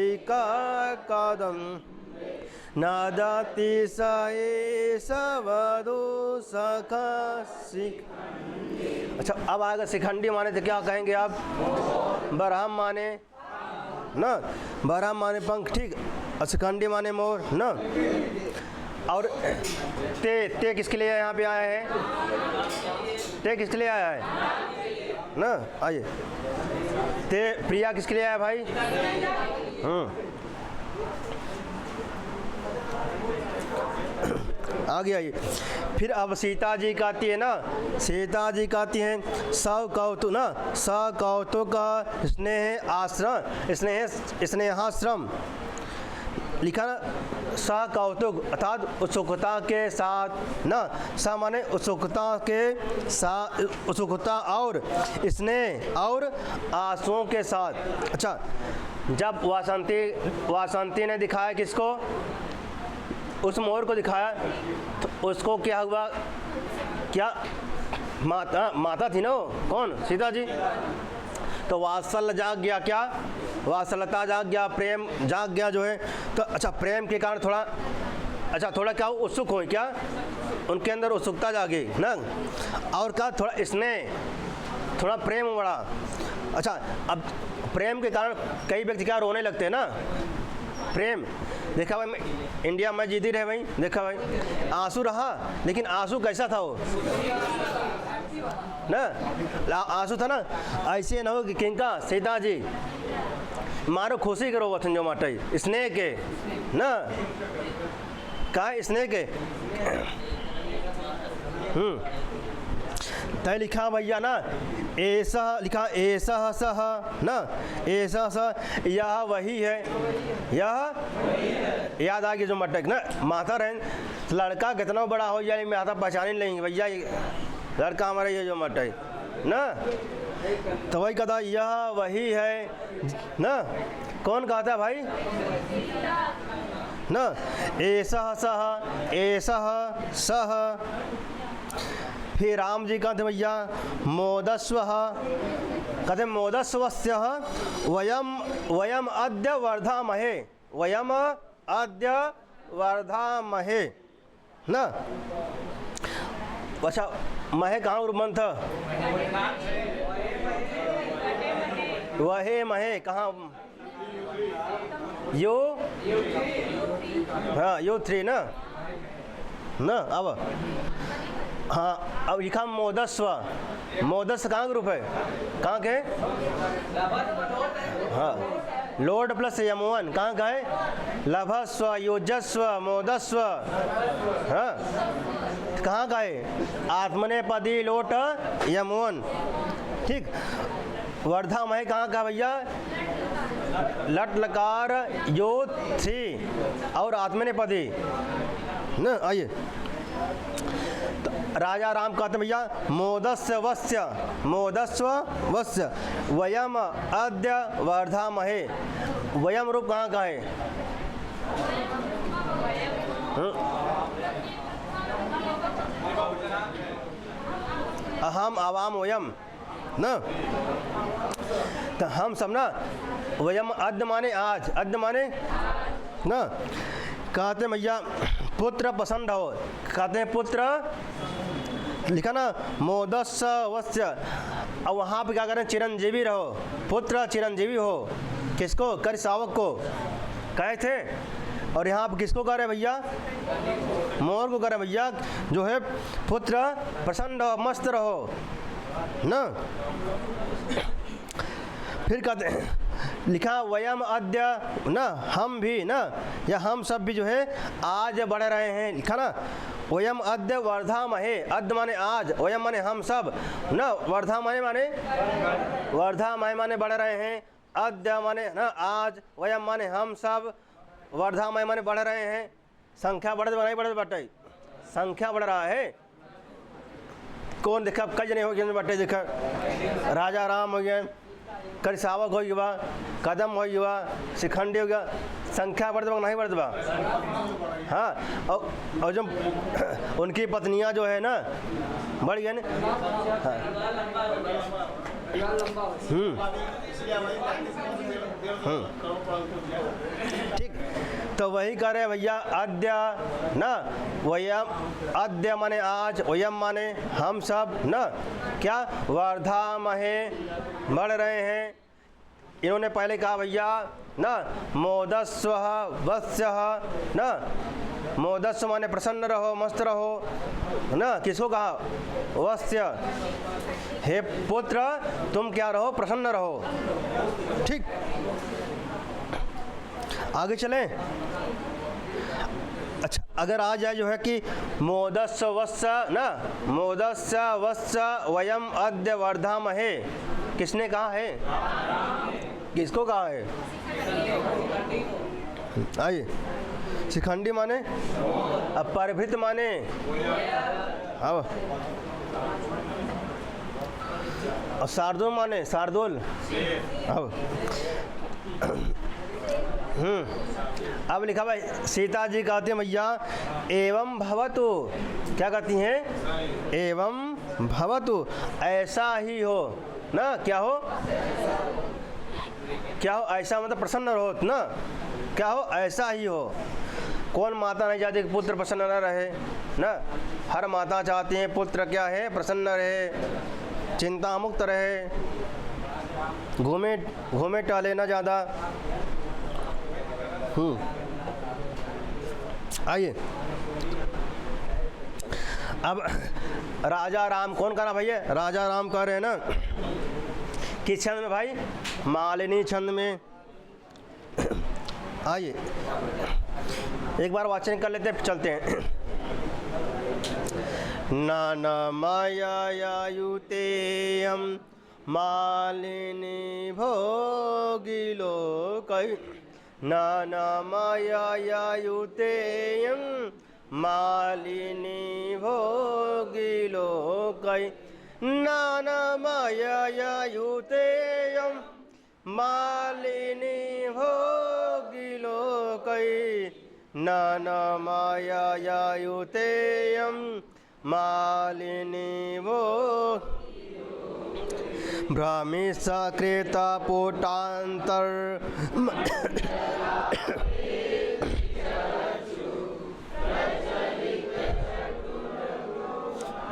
नदति स एष वधू सखा। अच्छा, अब आएगा शिखंडी माने तो क्या कहेंगे आप? बरहम माने ना, बरहम माने पंख, ठीक। और शिखंडी माने मोर ना। और ते किसके लिए यहाँ पे आया है? ते किसके लिए आया है ना? आइए, ते प्रिया किसके लिए आया भाई? आगे आइए। फिर अब सीता जी कहती है ना, सीता जी कहती हैं स कौतुक ना, स कौतुक स्नेह आश्रम, स्नेहाश्रम लिखा ना, स कौतुक अर्थात उत्सुकता के साथ ना, स माने उत्सुकता के साथ, उत्सुकता और स्नेह और आंसुओं के साथ। अच्छा, जब वासंती ने दिखाया किसको? उस मोर को दिखाया, तो उसको क्या हुआ? क्या माता थी ना वो, कौन? सीता जी। तो वात्सल्य जाग गया, क्या वात्सल्यता जाग गया, प्रेम जाग गया जो है। तो अच्छा, प्रेम के कारण थोड़ा क्या उत्सुक हो, क्या उनके अंदर उत्सुकता जागी ना, और क्या थोड़ा स्नेह, थोड़ा प्रेम बढ़ा। अच्छा, अब प्रेम के कारण कई व्यक्ति क्या रोने लगते हैं ना, प्रेम। देखा भाई, इंडिया में जीती रहे भाई, देखा भाई आंसू रहा, लेकिन आंसू कैसा था वो ना, आंसू था ना, ऐसे ना हो कि किनका? सीता जी मारो खुशी करो वतन जो माटे, स्नेह के ना, कहा स्नेह के। तय लिखा भैया ना, ऐसा लिखा, ऐसा सह ना, ऐसा सह, यह वही है, यह याद आ गई जो मटक ना, माता रहन लड़का कितना बड़ा हो जाए माता पहचान ही लेंगे भैया, लड़का हमारा ये जो मटक ना। तो वही कहता यह वही है ना, कौन कहता है भाई ना? ऐसा सह, ऐसा सह। फिर राम जी कहते भैया मोदस्व, कहते मोदस्वस्य वयम अद्य वर्धामहे, वयम अद्य वर्धामहे ना। अच्छा, महे कहाँ रूपन था? वहे महे कहाँ? यो, हाँ यो थ्री ना, अब हाँ, अब लिखा मोदस्व, मोदस्व कहाँ ग्रुप है? कहाँ के? हाँ, लोड प्लस यमुवन कहाँ का है? लभस्व, योजस्व, मोदस्व, हाँ कहाँ का है? आत्मनेपदी लोट यमुवन, ठीक। वर्धामय कहाँ का भैया? लट लकार यो थ्री और आत्मनेपदी न। आइए, राजा राम कहते भैया मोदस्व वस्य, मोदस्व वस्य वयम अद्य वर्धामहे। वयम रूप कहाँ का है? अहम आवाम वयम न, तो हम सब ना, वयम अद्य माने आज, अद्य माने न। कहते भैया पुत्र पसंद हो, कहते हैं पुत्र लिखा ना मोदस्व वस्य। अब वहाँ पे क्या करें? चिरंजीवी रहो, पुत्र चिरंजीवी हो। किसको? कर सावक को कहे थे। और यहाँ पे किसको कह रहे भैया? मोर को कह रहे भैया, जो है पुत्र प्रसन्न रहो, मस्त रहो ना। फिर कहते हैं लिखा वयम अद्य ना, हम भी ना, या हम सब भी जो है आज बढ़ रहे हैं, लिखा ना वयम अद्य वर्धामहे। अद्य माने आज, वयम माने हम सब ना, वर्धामहे माने वर्धामहे माने बढ़ रहे हैं, अद्य माने ना आज, वयम माने हम सब, वर्धामहे माने बढ़ रहे हैं। संख्या बढ़ बटे, संख्या बढ़ रहा है। कौन देखा? कई जने हो गए बटे, देखा राजा राम हो गए, करिसावक हो गया, कदम हो गया, शिखंडी हो गया, संख्या बढ़ नहीं बढ़ बा। हाँ, और जो उनकी पत्नियां जो है ना बढ़ गया ना। हाँ। ठीक, तो वही करे भैया अद्य ना, वयम अद्य माने आज, वयम माने हम सब ना, क्या वर्धामहे बढ़ रहे हैं। इन्होंने पहले कहा भैया ना मोदस्व वत्स्यः ना, मोदस्व माने प्रसन्न रहो, मस्त रहो ना। किसको कहा? वत्स्य, हे पुत्र तुम क्या रहो? प्रसन्न रहो। ठीक, आगे चलें। अच्छा, अगर आ जाए जो है कि मोदस्य वत्स्य ना, मोदस्य वत्स्य वयम अद्य वर्धामहे, किसने कहा है? किसको कहा है? आइए, शिखंडी माने अपरभृत माने, अब और शार्दुल माने शार्दुल। अब लिखा भाई सीता जी कहती हैं भैया एवं भवतु, क्या कहती हैं? एवं भवतु, ऐसा ही हो ना। क्या हो? क्या हो? ऐसा मतलब प्रसन्न रहो ना। क्या हो? ऐसा ही हो। कौन माता नहीं चाहती कि पुत्र प्रसन्न न रहे ना? हर माता चाहती है पुत्र क्या है? प्रसन्न रहे, चिंता मुक्त रहे, घूमे टहले ना ज़्यादा। आइए, अब राजा राम कौन कह रहा भैया? राजा राम कह रहे हैं ना। किस छंद में भाई? मालिनी छंद में। आइए एक बार वाचन कर लेते हैं, चलते हैं। नाना मायायुतेयं मालिनी भोगिलोकै, नाना मायायुतेयं मालिनी भोगिलोकै, नाना मायायुतेयं मालिनी भोगिलोकै, नाना मायायुतेयं मालिनी भो भ्रामिसकृता पोटान्तर।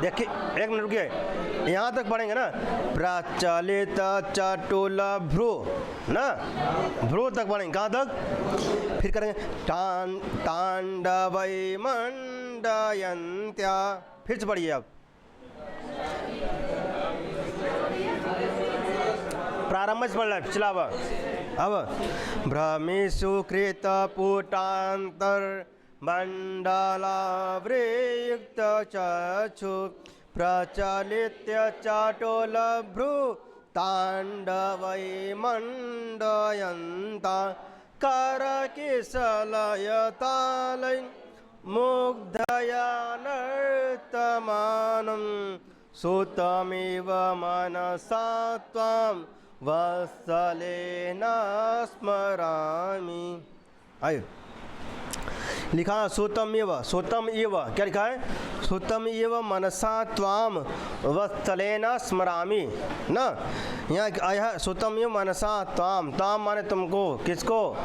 देखिए एक मिनट रुकिए, यहाँ तक पढ़ेंगे ना। प्रचलित चटुल भ्रू ना, भ्रू तक पढ़ेंगे। कहाँ तक? फिर करेंगे तांडवै मंडयन्त्या। फिर से पढ़िए अब, प्रारंभ से पढ़ रहा है। चला अब भ्रमिषु कृत पुटान्तर मण्डलावृयुक्त चक्षु प्रचलित्य चाटोलभ्रू ताण्डवै मण्डयन्ता करकिशलयतालै मुग्धया नर्तमानं सुतमिव मनसा त्वां वत्सलेन स्मरामि। आइए लिखा सुतम एव, सुतम एव क्या लिखा है? सुतम एव मनसा त्वाम वत्सलेन स्मरामि ना। यहाँ आया है सुतम एव मनसा त्वाम, ताम माने तुमको, किसको?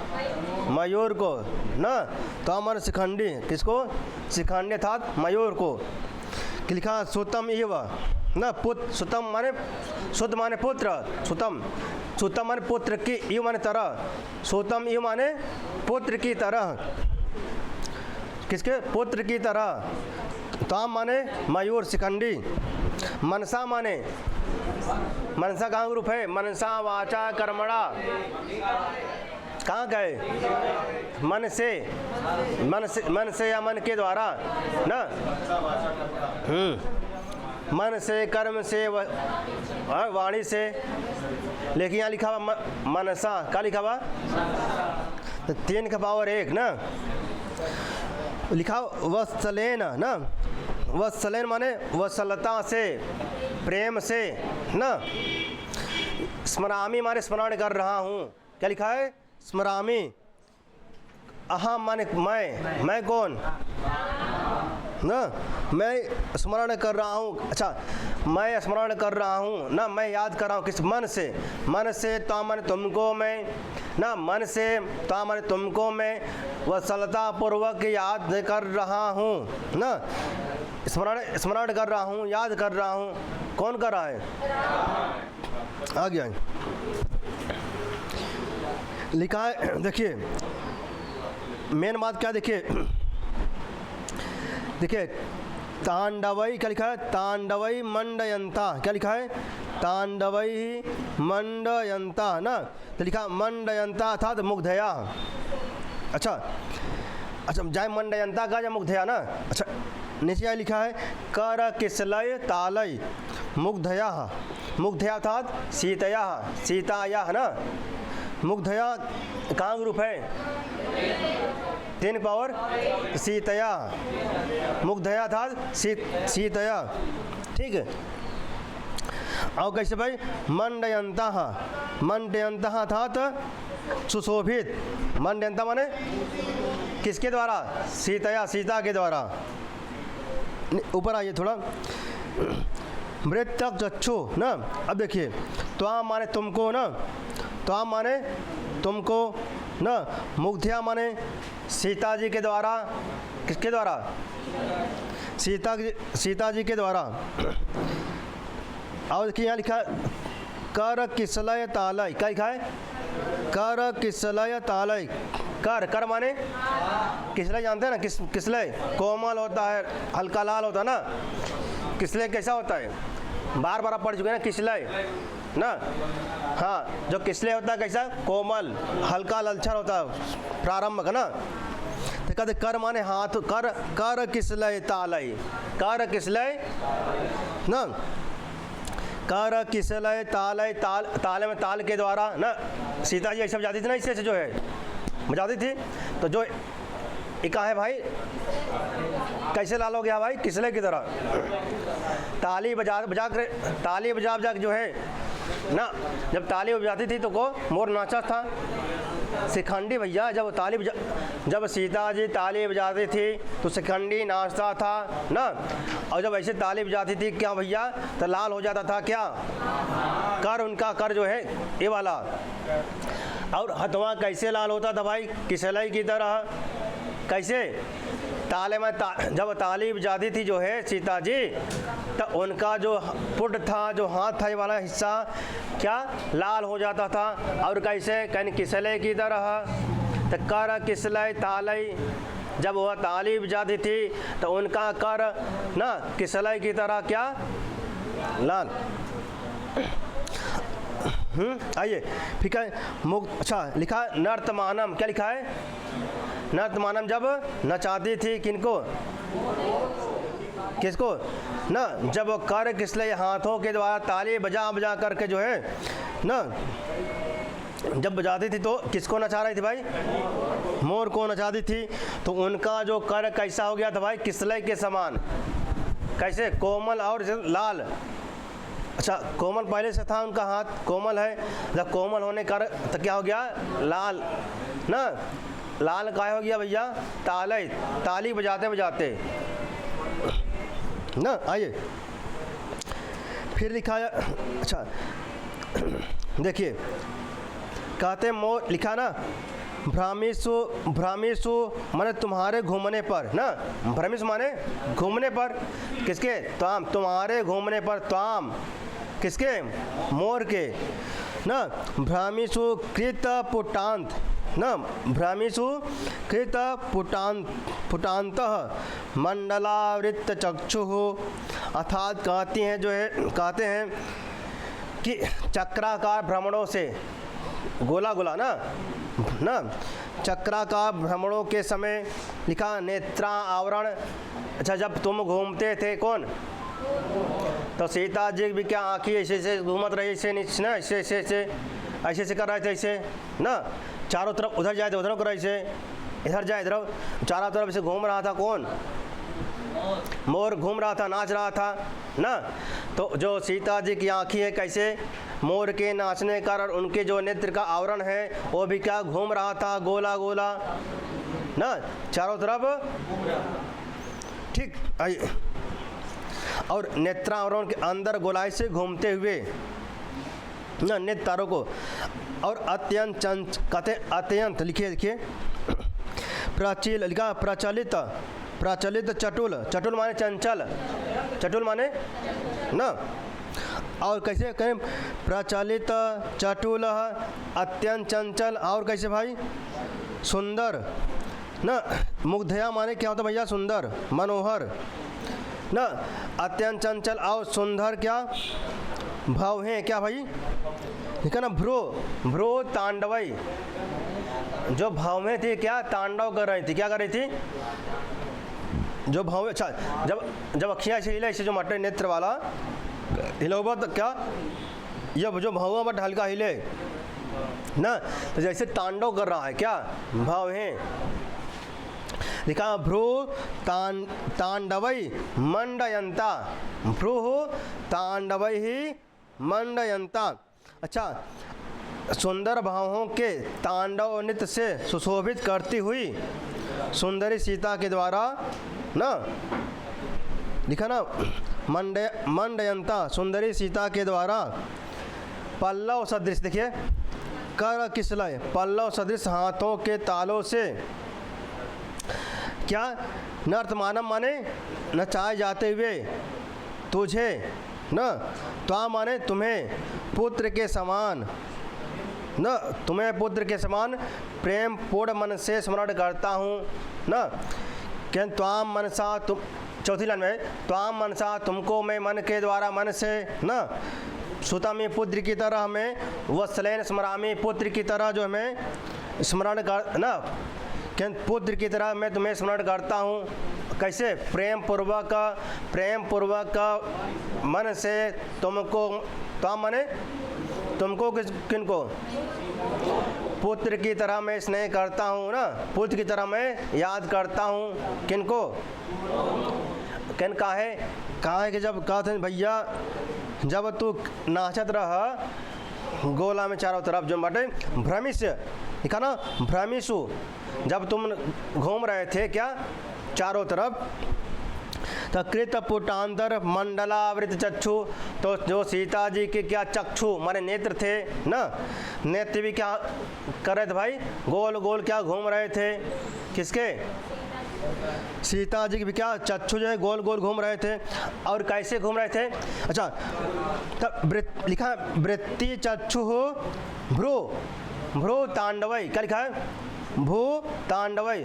मयूर को ना। ताम माने शिखंडी, किसको? शिखंडी अर्थात मयूर को। लिखा सुतम एव ना, पुत्र। सुतम माने शुद्ध माने पुत्र, सुतम। सुतम माने पुत्र की, यू माने तरह। सुतम यू माने पुत्र की तरह, किसके? पुत्र की तरह। ताम माने मयूर शिखंडी। मनसा माने, मनसा कहाँ ग्रुप है? मनसा वाचा कर्मणा, कहाँ गए? मन से, मन से या मन के द्वारा ना। मन से, कर्म से, वाणी से। लेकिन यहाँ लिखा हुआ मनसा, क्या लिखा हुआ? तो 3 का पावर 1 ना। लिखा वत्सलेन ना, वत्सलेन माने वत्सलता से, प्रेम से ना। स्मरामी माने स्मरण कर रहा हूँ, क्या लिखा है? स्मरामी। अहम माने मैं कौन ना, मैं स्मरण कर रहा हूँ। अच्छा, मैं स्मरण कर रहा हूँ ना, मैं याद कर रहा हूँ किस? मन से। मन से तो माने तुमको मैं ना, मन से तो माने तुमको मैं वत्सलता पूर्वक याद कर रहा हूँ ना, स्मरण कर रहा हूँ, याद कर रहा हूँ। कौन कर रहा है? आ गया लिखा है। देखिए मेन बात क्या, देखिए तांडवई, क्या लिखा है? तांडवई मंडयंता, क्या लिखा है? तांडवई मंडयंता ना, तो लिखा मंडयंता था तो मुग्धया। अच्छा जाए मंडयंता का या मुग्धया ना। अच्छा नीचे लिखा है कर किसलय तालय मुग्धया, मुग्धया था सीतया, सीताया है ना। मुग्धया कहाँ ग्रुप है? 3 पावर सीतया, मुग्धया था सीतया, ठीक है। और कैसे भाई? मंडयंता, मंडयंता था तो सुशोभित। मंडयंता माने किसके द्वारा? सीतया, सीता के द्वारा। ऊपर आइए थोड़ा। मृतक चक्षु ना। अब देखिए त्वाम माने तुमको ना, त्वाम माने तुमको ना, मुग्धया माने सीता जी के द्वारा। किसके द्वारा? सीता जी के द्वारा। और देखिए यहाँ लिखा कर किसलय तालय, क्या लिखा है? कर किसलय तालय। कर माने किसलय, जानते हैं ना? किसलय कोमल होता है, हल्का लाल होता है ना। किसलय कैसा होता है? बार बार आप पढ़ चुके हैं ना किसलय ना। हाँ, जो किसलय होता है कैसा? कोमल, हल्का ललचर होता है, प्रारंभ का ना। तो कहते कर माने हाथ, कर किसलय तालय, कर किसलय ना, कर किसलय तालय, ताले में ताल के द्वारा ना। सीता जी ऐसा बजाती थी ना, इससे जो है बजाती थी। तो जो इका है भाई, कैसे लाल हो गया भाई? किसलय की तरह। ताली बजा के जो है ना, जब ताली बजाती थी तो को मोर नाचा था। शिखंडी भैया जब सीता जी ताली बजाती थी तो शिखंडी नाचता था ना। और जब ऐसे ताली बजाती थी क्या भैया, तो लाल हो जाता था क्या? कर, उनका कर जो है ये वाला। और हथवा कैसे लाल होता था भाई? किसलय की तरह। कैसे? ताले में जब ताली बजाती थी जो है सीता जी, तो उनका जो पुट था, जो हाथ था, ये वाला हिस्सा क्या लाल हो जाता था। और कैसे? कहीं किसलय की तरह। तो कर किसलय तालय, जब वह ताली बजाती थी तो उनका कर ना किसलय की तरह क्या लाल। आइए ठीक है। अच्छा लिखा नर्तमानम, क्या लिखा है? नर्तमानम जब नचाती थी, किनको? किसको ना? जब वो कर किसलय हाथों के द्वारा ताली बजा करके जो है ना, जब बजाती थी तो किसको नचा रही थी भाई? मोर को नचाती थी। तो उनका जो कर कैसा हो गया था भाई? किसलय के समान। कैसे? कोमल और लाल। अच्छा कोमल पहले से था, उनका हाथ कोमल है, जब कोमल होने कर तो क्या हो गया? लाल ना। लाल काय हो गया भैया? तालय, ताली बजाते बजाते ना। आइए फिर लिखा है। अच्छा देखिए कहते मोर, लिखा ना भ्रामिसु माने तुम्हारे घूमने पर ना। भ्रमिस माने घूमने पर। किसके? ताम, तुम्हारे घूमने पर। ताम किसके? मोर के ना। भ्रामिसु कृत पुटांत ना, भ्रामिसु कृत पुटांत मंडलावृत्त चक्षु, अर्थात कहते हैं कि चक्राकार भ्रमणों से, गोला ना चक्राकार भ्रमणों के समय लिखा नेत्रा आवरण। अच्छा जब तुम घूमते थे कौन? तो सीता जी भी क्या आँखी ऐसे घूमत रही, ऐसे नीचे ना, ऐसे कर रहे थे, ऐसे ना। चारों तरफ उधर जाए तो उधर कर, ऐसे इधर जाए इधर, चारों तरफ से घूम रहा था कौन? मोर घूम रहा था, नाच रहा था ना। तो जो सीता जी की आँखें है कैसे मोर के नाचने के कारण उनके जो नेत्र का आवरण है वो भी क्या घूम रहा था, गोला गोला ना, चारों तरफ। ठीक, आइए। और नेत्रावरण के अंदर गोलाई से घूमते हुए ना नेत्र तारों को। और अत्यंत कहते अत्यंत, लिखिए लिखा प्रचलित, प्रचलित चटुल, चटुल माने चंचल, चटुल माने ना। और कैसे कहें, प्रचलित चटुल अत्यंत चंचल, और कैसे भाई सुंदर ना। मुग्धया माने क्या होता भैया, सुंदर, मनोहर ना। अत्यंत चंचल और सुंदर क्या भाव हैं, क्या भाई ठीक है ना। भ्रो, भ्रो तांडवई, जो भाव में थी क्या तांडव कर रही थी, क्या कर रही थी जो भाव। अच्छा, जब अखियाँ ऐसे हिले, ऐसे जो मटे नेत्र वाला हिलोबा तो क्या ये जो भाव बट हल्का हिले ना, तो जैसे तांडव कर रहा है क्या भाव है। लिखा भ्रू तांडवई मंडयंता, भ्रू तांडवई ही मंडयंता। अच्छा, सुंदर भावों के तांडव नृत्य से सुशोभित करती हुई सुंदरी सीता के द्वारा ना, लिखा ना मंडयंता, सुंदरी सीता के द्वारा पल्लव सदृश, देखिए कर किसलय, पल्लव सदृश हाथों के तालों से क्या नर्तमानम माने नचाए जाते हुए तुझे न, त्वा माने तुम्हें, पुत्र के समान न, तुम्हें पुत्र के समान प्रेम पूर्ण मन से स्मरण करता हूँ न। क्या त्वाम मनसा, तुम चौथी लाइन में, त्वाम मनसा तुमको मैं मन के द्वारा, मन से न, सुतामी पुत्र की तरह हमें, वत्सलेन स्मरामी पुत्र की तरह जो हमें स्मरण कर न, क्या पुत्र की तरह मैं तुम्हें स्मरण करता हूँ। कैसे प्रेम पूर्वक, प्रेम पूर्वक मन से तुमको, तो माने तुमको किनको, पुत्र की तरह मैं स्नेह करता हूँ ना, पुत्र की तरह मैं याद करता हूँ किनको, किन कहा है कि जब कहा था भैया जब तू नाचत रह गोला में चारों तरफ जो बटे भ्रमिश, लिखा ना भ्रमिशु, जब तुम घूम रहे थे क्या चारों तरफ, तो कृत पुटांतर मंडलावृत चक्षु, तो जो सीता जी के क्या चक्षु माने नेत्र थे ना, नेत्र भी क्या कर रहे थे भाई, गोल गोल क्या घूम रहे थे, किसके सीता जी के भी क्या चक्षु जो है गोल गोल घूम रहे थे। और कैसे घूम रहे थे, अच्छा तब लिखा वृत्ति चक्षु हो भ्रू, भ्रू तांडवई, क्या लिखा है भू तांडवई।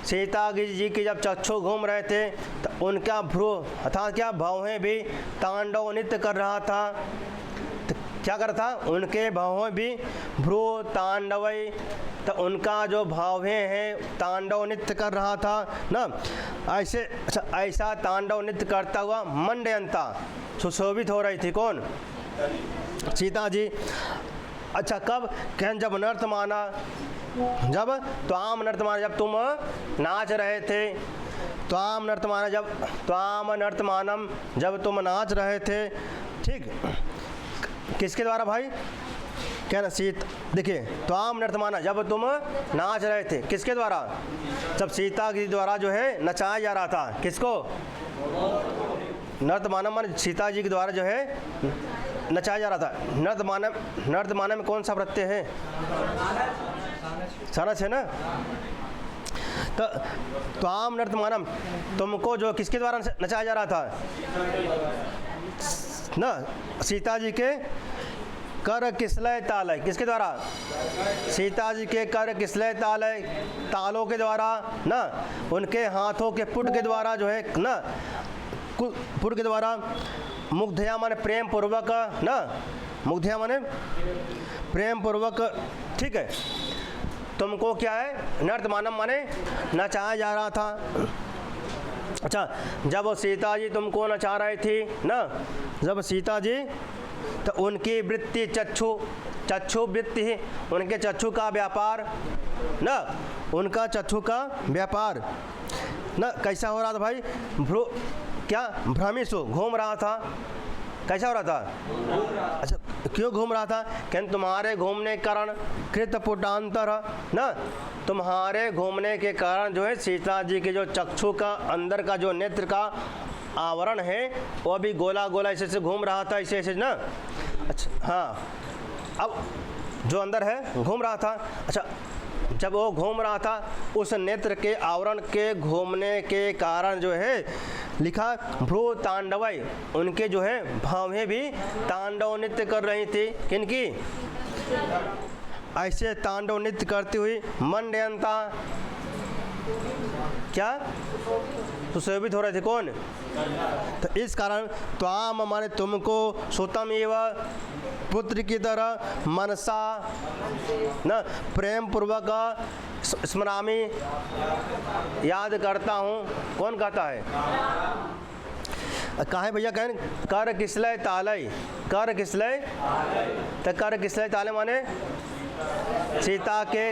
सीता जी की जब चक्षु घूम रहे थे तो उनका भ्रू अर्थात क्या भावें भी तांडव नृत्य कर रहा था, तो क्या कर रहा था उनके भावें भी भ्रू तांडवई, तो उनका जो भावें हैं तांडव नृत्य कर रहा था ना। ऐसे अच्छा ऐसा तांडव नृत्य करता हुआ मंडयंता सुशोभित हो रही थी, कौन सीता जी। अच्छा कब कहन, जब नर्त माना, जब त्वाम नर्तमान, जब तुम नाच रहे थे, त्वाम नर्तमाना, जब त्वाम नर्तमानम, जब तुम नाच रहे थे, ठीक किसके द्वारा भाई, क्या ना सीता, देखिए त्वाम नर्तमाना, जब तुम नाच रहे थे किसके द्वारा, जब सीता के द्वारा जो है नचाया जा रहा था, किसको नर्तमानम मान सीता जी के द्वारा जो है नचाया जा रहा था। नर्तमानम में कौन सा प्रत्यय है, सानस है ना। तो त्वाम नर्तमानम, तुमको जो किसके द्वारा नचाया जा रहा था ना, सीता जी के कर किसलय तालय, किसके द्वारा, सीता जी के कर किसलय तालय, तालों के द्वारा ना, उनके हाथों के पुट के द्वारा जो है ना, पुट के द्वारा, मुग्धया माने प्रेम पूर्वक ना, मुग्धया माने प्रेम पूर्वक, ठीक है। तुमको क्या है नर्तमानम माने नचाया जा रहा था। अच्छा जब सीता जी तुमको नचा रही थी ना, जब सीता जी, तो उनकी वृत्ति चक्षु, चक्षु वृत्ति ही उनके चक्षु का व्यापार ना, उनका चक्षु का व्यापार ना कैसा हो रहा था भाई, क्या भ्रमिष्टु घूम रहा था, कैसा हो रहा था, अच्छा क्यों घूम रहा था, कहते तुम्हारे घूमने के कारण कृत पुटांतर ना, तुम्हारे घूमने के कारण जो है सीता जी के जो चक्षु का अंदर का जो नेत्र का आवरण है वो भी गोला गोला ऐसे ऐसे घूम रहा था, ऐसे ऐसे ना, अच्छा हाँ, अब जो अंदर है घूम रहा था, अच्छा जब वो घूम रहा था उस नेत्र के आवरण के घूमने के कारण जो है लिखा भ्रू तांडवई, उनके जो है भावें भी तांडव नृत्य कर रही थी, किनकी, ऐसे तांडव नृत्य करती हुई मंडयंता, क्या सुशोभित हो रहे थे, कौन, तो इस कारण त्वाम माने तुमको सुतम एवं पुत्र की तरह मनसा न प्रेम पूर्वक स्मरामी याद करता हूँ, कौन कहता है, कहा है भैया, कहें कर किसलय तालय, कर किसलय, तो कर किसलय ताले माने सीता के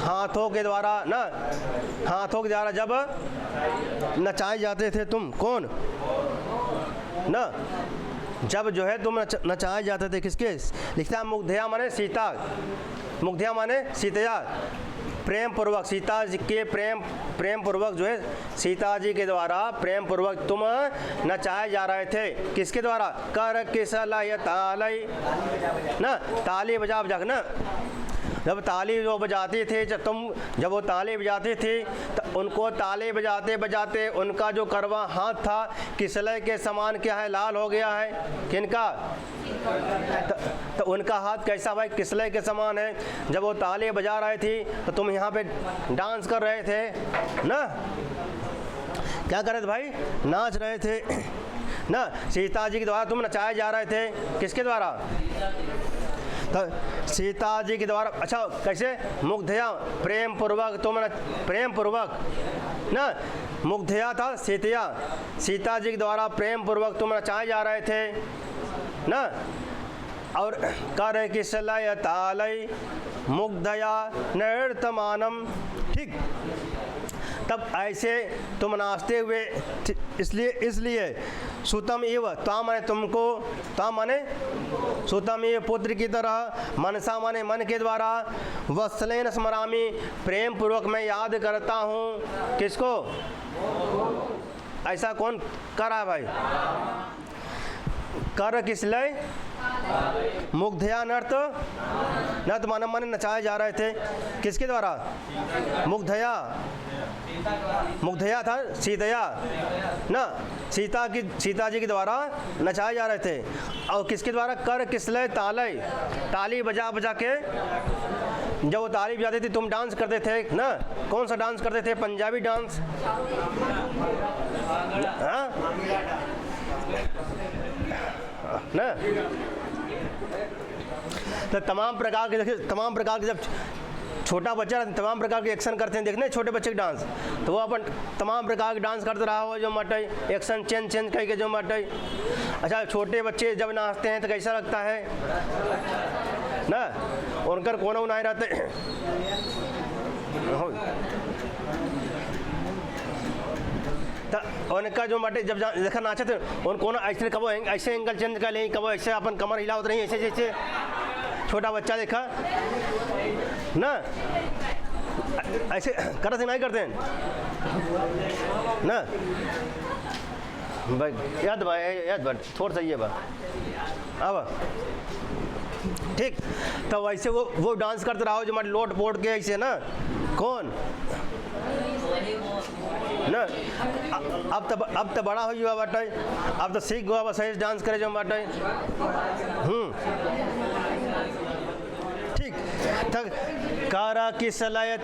हाथों के द्वारा ना, हाथों के द्वारा जब नचाए जाते थे तुम, कौन ना, जब जो है तुम नचाए जाते थे, किसके, लिखता है मुग्धया माने सीता, मुग्धया माने सीतया, प्रेम पूर्वक सीता जी के प्रेम पूर्वक जो है सीता जी के द्वारा प्रेम पूर्वक तुम नचाए जा रहे थे, किसके द्वारा, कर किसलय तालय ना, ताली बजा बजा ना, जब ताली जो बजाती थी, जब वो ताली बजाती थी तो उनको ताली बजाते बजाते उनका जो करवा हाथ था किसलय के समान क्या है, लाल हो गया है, किनका, तो उनका हाथ कैसा भाई, किसलय के समान है, जब वो ताली बजा रही थी तो तुम यहाँ पे डांस कर रहे थे ना, क्या कर रहे थे भाई, नाच रहे थे ना, सीता जी के द्वारा तुम नचाए जा रहे थे, किसके द्वारा, तो सीता जी के द्वारा, अच्छा कैसे, मुग्धया प्रेम पूर्वक तुम प्रेम पूर्वक ना, मुग्धया था सीतया, सीता जी के द्वारा प्रेम पूर्वक तुम नचाए जा रहे थे ना, और कर किसलय तालय मुग्धया नृत्यमानम, ठीक, तब ऐसे तुम नाचते हुए, इसलिए सुतम एव, ता माने तुमको, ता माने सुतम एव पुत्र की तरह, मनसा माने मन के द्वारा, वत्सलेन स्मरामी प्रेम पूर्वक मैं याद करता हूँ, किसको, ऐसा कौन कर रहा है भाई, कर किसलय मुग्धया नृत्य मानव माने नचाए जा रहे थे, किसके द्वारा, मुग्धया था सीतया ना, सीता जी के द्वारा नचाए जा रहे थे, और किसके द्वारा, कर किसलय तालय, ताली बजा बजा के, जब वो ताली बजाती थी तुम डांस करते थे ना, कौन सा डांस करते थे, पंजाबी डांस, हाँ ना, तो तमाम प्रकार के जब छोटा बच्चा तमाम प्रकार के एक्शन करते हैं, देखने छोटे बच्चे के डांस, तो वो अपन तमाम प्रकार के डांस करते रहा हो, जो मटई एक्शन चेंज करके जो मटई, अच्छा छोटे बच्चे जब नाचते हैं तो कैसा लगता है ना, उनकर कोना उनाए रहते तो उनका जो मटे जब देखा नाचे थे उनको ना ऐसे कब ऐसे एंगल चेंज कर लें, कब ऐसे अपन कमर हिलावत रही, ऐसे जैसे छोटा बच्चा देखा ना, ऐसे करते नहीं करते हैं ना भाई, याद थोड़ा सा ये बा अब ठीक, तो वैसे वो डांस करते रहो जो हमारे लोट पोट के ऐसे ना, कौन ना, अब तो बड़ा हो गया बाटे, अब तो सीख गया बस ऐसे डांस करे जो बाटे, ठीक, तक कर किसलय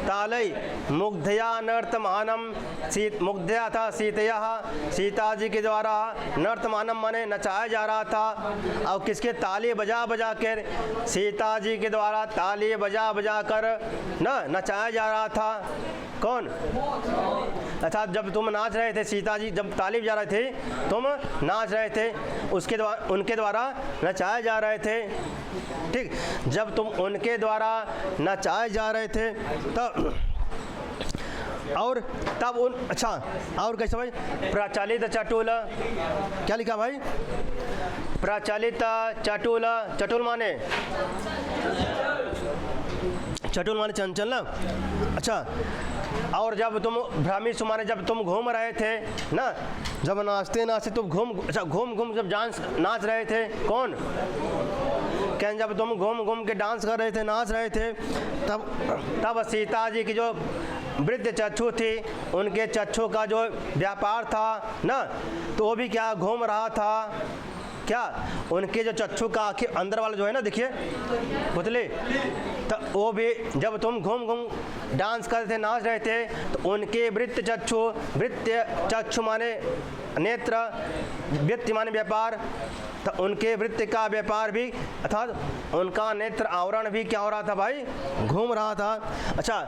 तालय मुग्धया नर्तमानम, मुग्धया था सीतया, सीता जी के द्वारा नर्तमानम माने नचाया जा रहा था, और किसके, ताली बजा बजा कर, सीता जी के द्वारा ताली बजा बजा कर ना नचाया जा रहा था, कौन, अर्थात जब तुम नाच रहे थे, सीता जी जब ताली बजा रहे थे तुम नाच रहे थे, उसके द्वारा उनके द्वारा नचाए जा रहे थे, ठीक, जब तुम उनके द्वारा नचाए जा रहे थे तो और तब उन अच्छा और कैसे भाई, प्रचलित चटुल, क्या लिखा भाई, प्रचलित चटुल, चटुल माने चंचल ना। अच्छा, और जब तुम भ्रामिष्ठ माने जब तुम घूम रहे थे ना, जब नाचते नाचते तुम घूम जब नाच रहे थे, कौन, क्या जब तुम घूम के डांस कर रहे थे, नाच रहे थे, तब सीता जी की जो वृद्ध चक्षु थी, उनके चक्षु का जो व्यापार था ना, तो वो भी क्या घूम रहा था, क्या उनके जो चक्षु का आखिर अंदर वाला जो है ना, देखिए पुतले, तो वो भी जब तुम घूम डांस कर रहे थे, नाच रहे थे, तो उनके वृत्त चक्षु माने नेत्र, वृत्ति माने व्यापार, तो उनके वृत्ति का व्यापार भी अर्थात उनका नेत्र आवरण भी क्या हो रहा था भाई, घूम रहा था। अच्छा,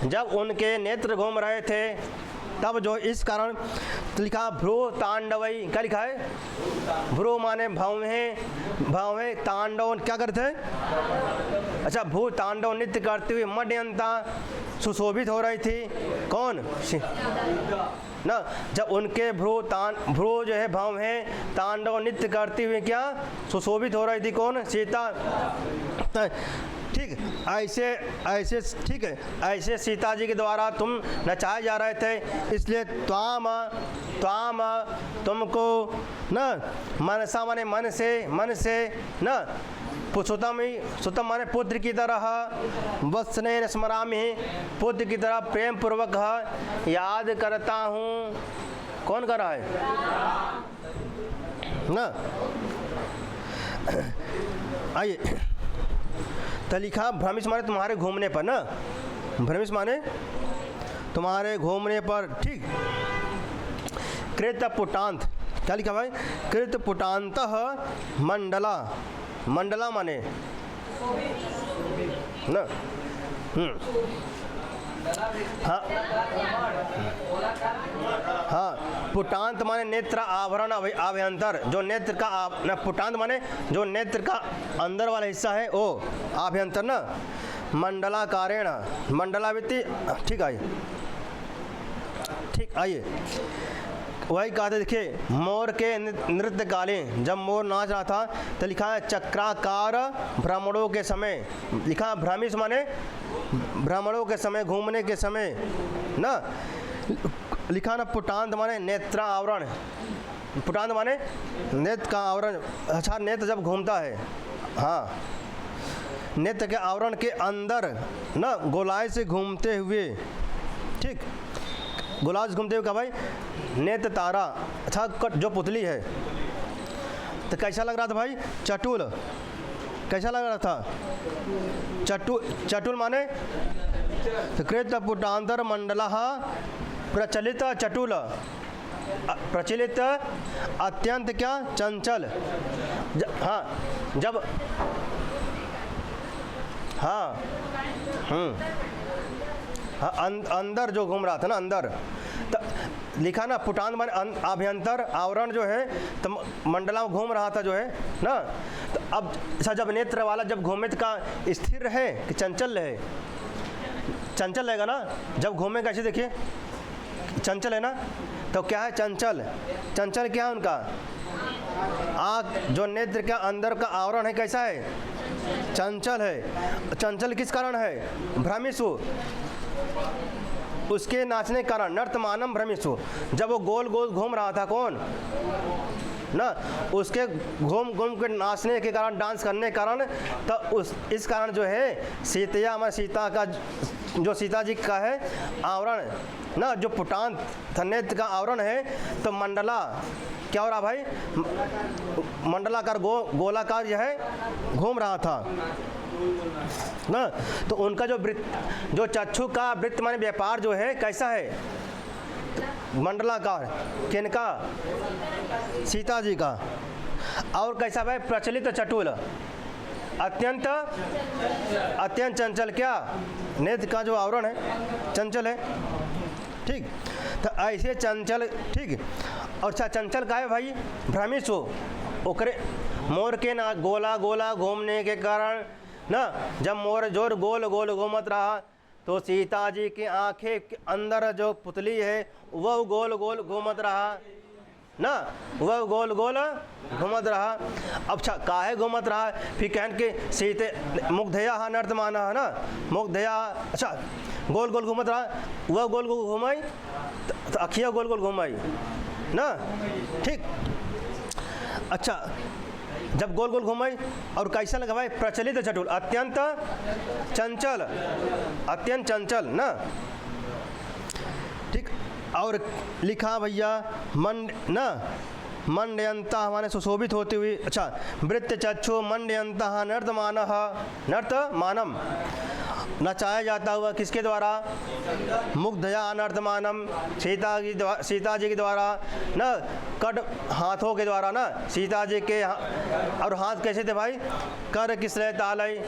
जब उनके नेत्र घूम रहे थे तब जो इस कारण तो लिखा भ्रू तांडवई, क्या लिखा है, भ्रू माने भावे तांडव क्या करते हैं, अच्छा भू तांडव नृत्य करते हुए मध्यंता सुशोभित हो रही थी, कौन ना, जब उनके भ्रू जो है भाव है तांडव नृत्य करती हुई क्या सुशोभित हो रही थी, कौन, सीता। ठीक, ऐसे ठीक है, ऐसे सीता जी के द्वारा तुम नचाए जा रहे थे, इसलिए त्वाम तुमको ना, मनसा माने मन से ना, सुतम माने पुत्र की तरह, वत्सनेन स्मरामि पुत्र की तरह प्रेम पूर्वक याद करता हूँ, कौन कर रहा है ना। आइए, तो लिखा भ्रमिष्ठ माने तुम्हारे घूमने पर ना, भ्रमिष्ठ माने तुम्हारे घूमने पर, ठीक। कृत पुटांत, क्या लिखा भाई, कृत पुटांत मंडला माने ना, हाँ पुटांत माने नेत्र आवरण आभ्यंतर, जो नेत्र का पुटांत माने जो नेत्र का अंदर वाला हिस्सा है वो आभ्यंतर ना, मंडलाकारेण मंडलावृत्ति, ठीक है, ठीक। आइए वही कहते, देखिए मोर के नृत्य कालीन जब मोर नाच रहा था तो लिखा है चक्राकार भ्रमणों के समय, लिखा है भ्रमिष्ठ माने भ्रमणों के समय, घूमने के समय ना, लिखा ना पुटांत माने नेत्र आवरण, पुटांत माने नेत्र का आवरण। अच्छा, नेत्र जब घूमता है, हाँ नेत्र के आवरण के अंदर ना गोलाई से घूमते हुए, ठीक, गोलाई से घूमते हुए क्या भाई, नेत्र तारा। अच्छा, जो पुतली है तो कैसा लग रहा था भाई, चटुल, कैसा लग रहा था, चटुल माने तो कृत पुटांतर मंडला प्रचलित चटुल, प्रचलित अत्यंत क्या चंचल, हाँ जब हाँ अंदर जो घूम रहा था ना, अंदर तो लिखा ना पुटांत माने आभ्यंतर आवरण जो है, तो मंडला में घूम रहा था जो है ना, तो अब ऐसा जब नेत्र वाला जब घूमे तो का स्थिर रहे कि चंचल रहे, चंचल रहेगा ना, जब घूमे कैसे, देखिए चंचल है ना, तो क्या है चंचल, चंचल क्या है उनका आँख, जो नेत्र का अंदर का आवरण है कैसा है, चंचल है। चंचल किस कारण है, भ्रमिष्ठु, उसके नाचने के कारण, नर्तमानम भ्रमिष्ठु, जब वो गोल गोल घूम रहा था, कौन ना, उसके घूम के नाचने के कारण, डांस करने के कारण, तो इस कारण जो है सीता का जो सीता जी का है आवरण ना, जो पुटांत नेत्र का आवरण है, तो मंडला क्या हो रहा भाई, मंडलाकार गोलाकार जो है घूम रहा था ना, तो उनका जो चक्षु का वृत्त माने व्यापार जो है कैसा है, मंडलाकार, किनका, सीता जी का। और कैसा भाई, प्रचलित चटुल, अत्यंत चंचल, क्या नेत्र का जो आवरण है चंचल है, ठीक। तो ऐसे चंचल, ठीक। और अच्छा चंचल का है भाई, भ्रमिष्ठ हो ओकरे मोर के ना गोला घूमने के कारण ना, जब मोर जोर गोल घूमत रहा तो सीता जी की आंखें के अंदर जो पुतली है वह गोल गोल घूमत रहा ना, वह गोल गोल घूमत रहा। अब अच्छा काहे घूमत रहा, फिर कहन के सीते मुग्धया नर्तमान है ना, मुग्धया, अच्छा गोल गोल घूमत रहा, वह गोल गोल घुमाई तो अखिया गोल गोल घुमाई ना, ठीक। अच्छा जब गोल गोल घुमाई और कैसा लगा भाई, प्रचलित चटुल, अत्यंत चंचल, अत्यंत चंचल ना, ठीक। और लिखा भैया मंड ना, मंडयंता माने सुशोभित होती हुई, अच्छा वृत्त चक्षु मंडयंता नर्तमान, नर्तमानम नचाया जाता हुआ किसके द्वारा, मुग्धया नर्तमानम, सीता जी के द्वारा ना, कट हाथों के द्वारा ना, सीता जी के और हाथ कैसे थे भाई, कर किसले तालय,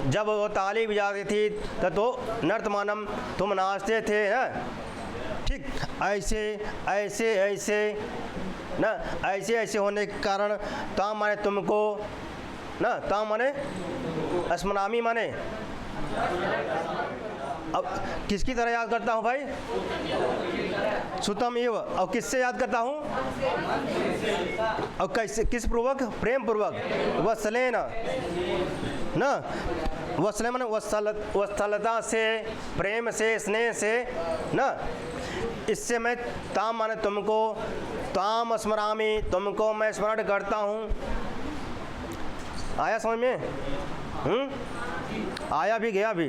जब वो ताली बजाती थी तो नर्तमानम तुम नाचते थे ना, ठीक। ऐसे ऐसे ऐसे ना, ऐसे ऐसे होने के कारण ताम माने तुमको ना, ताम माने स्मरामी माने, अब किसकी तरह याद करता हूँ भाई, सुतम एव, और किससे याद करता हूँ, और कैसे, किस पूर्वक, प्रेम पूर्वक, वत्सलेन ना, वत्सले माने वत्सलता से, प्रेम से, स्नेह से ना, इससे मैं ताम माने तुमको, ताम स्मरामी तुमको मैं स्मरण करता हूँ। आया समझ में, आया भी गया भी।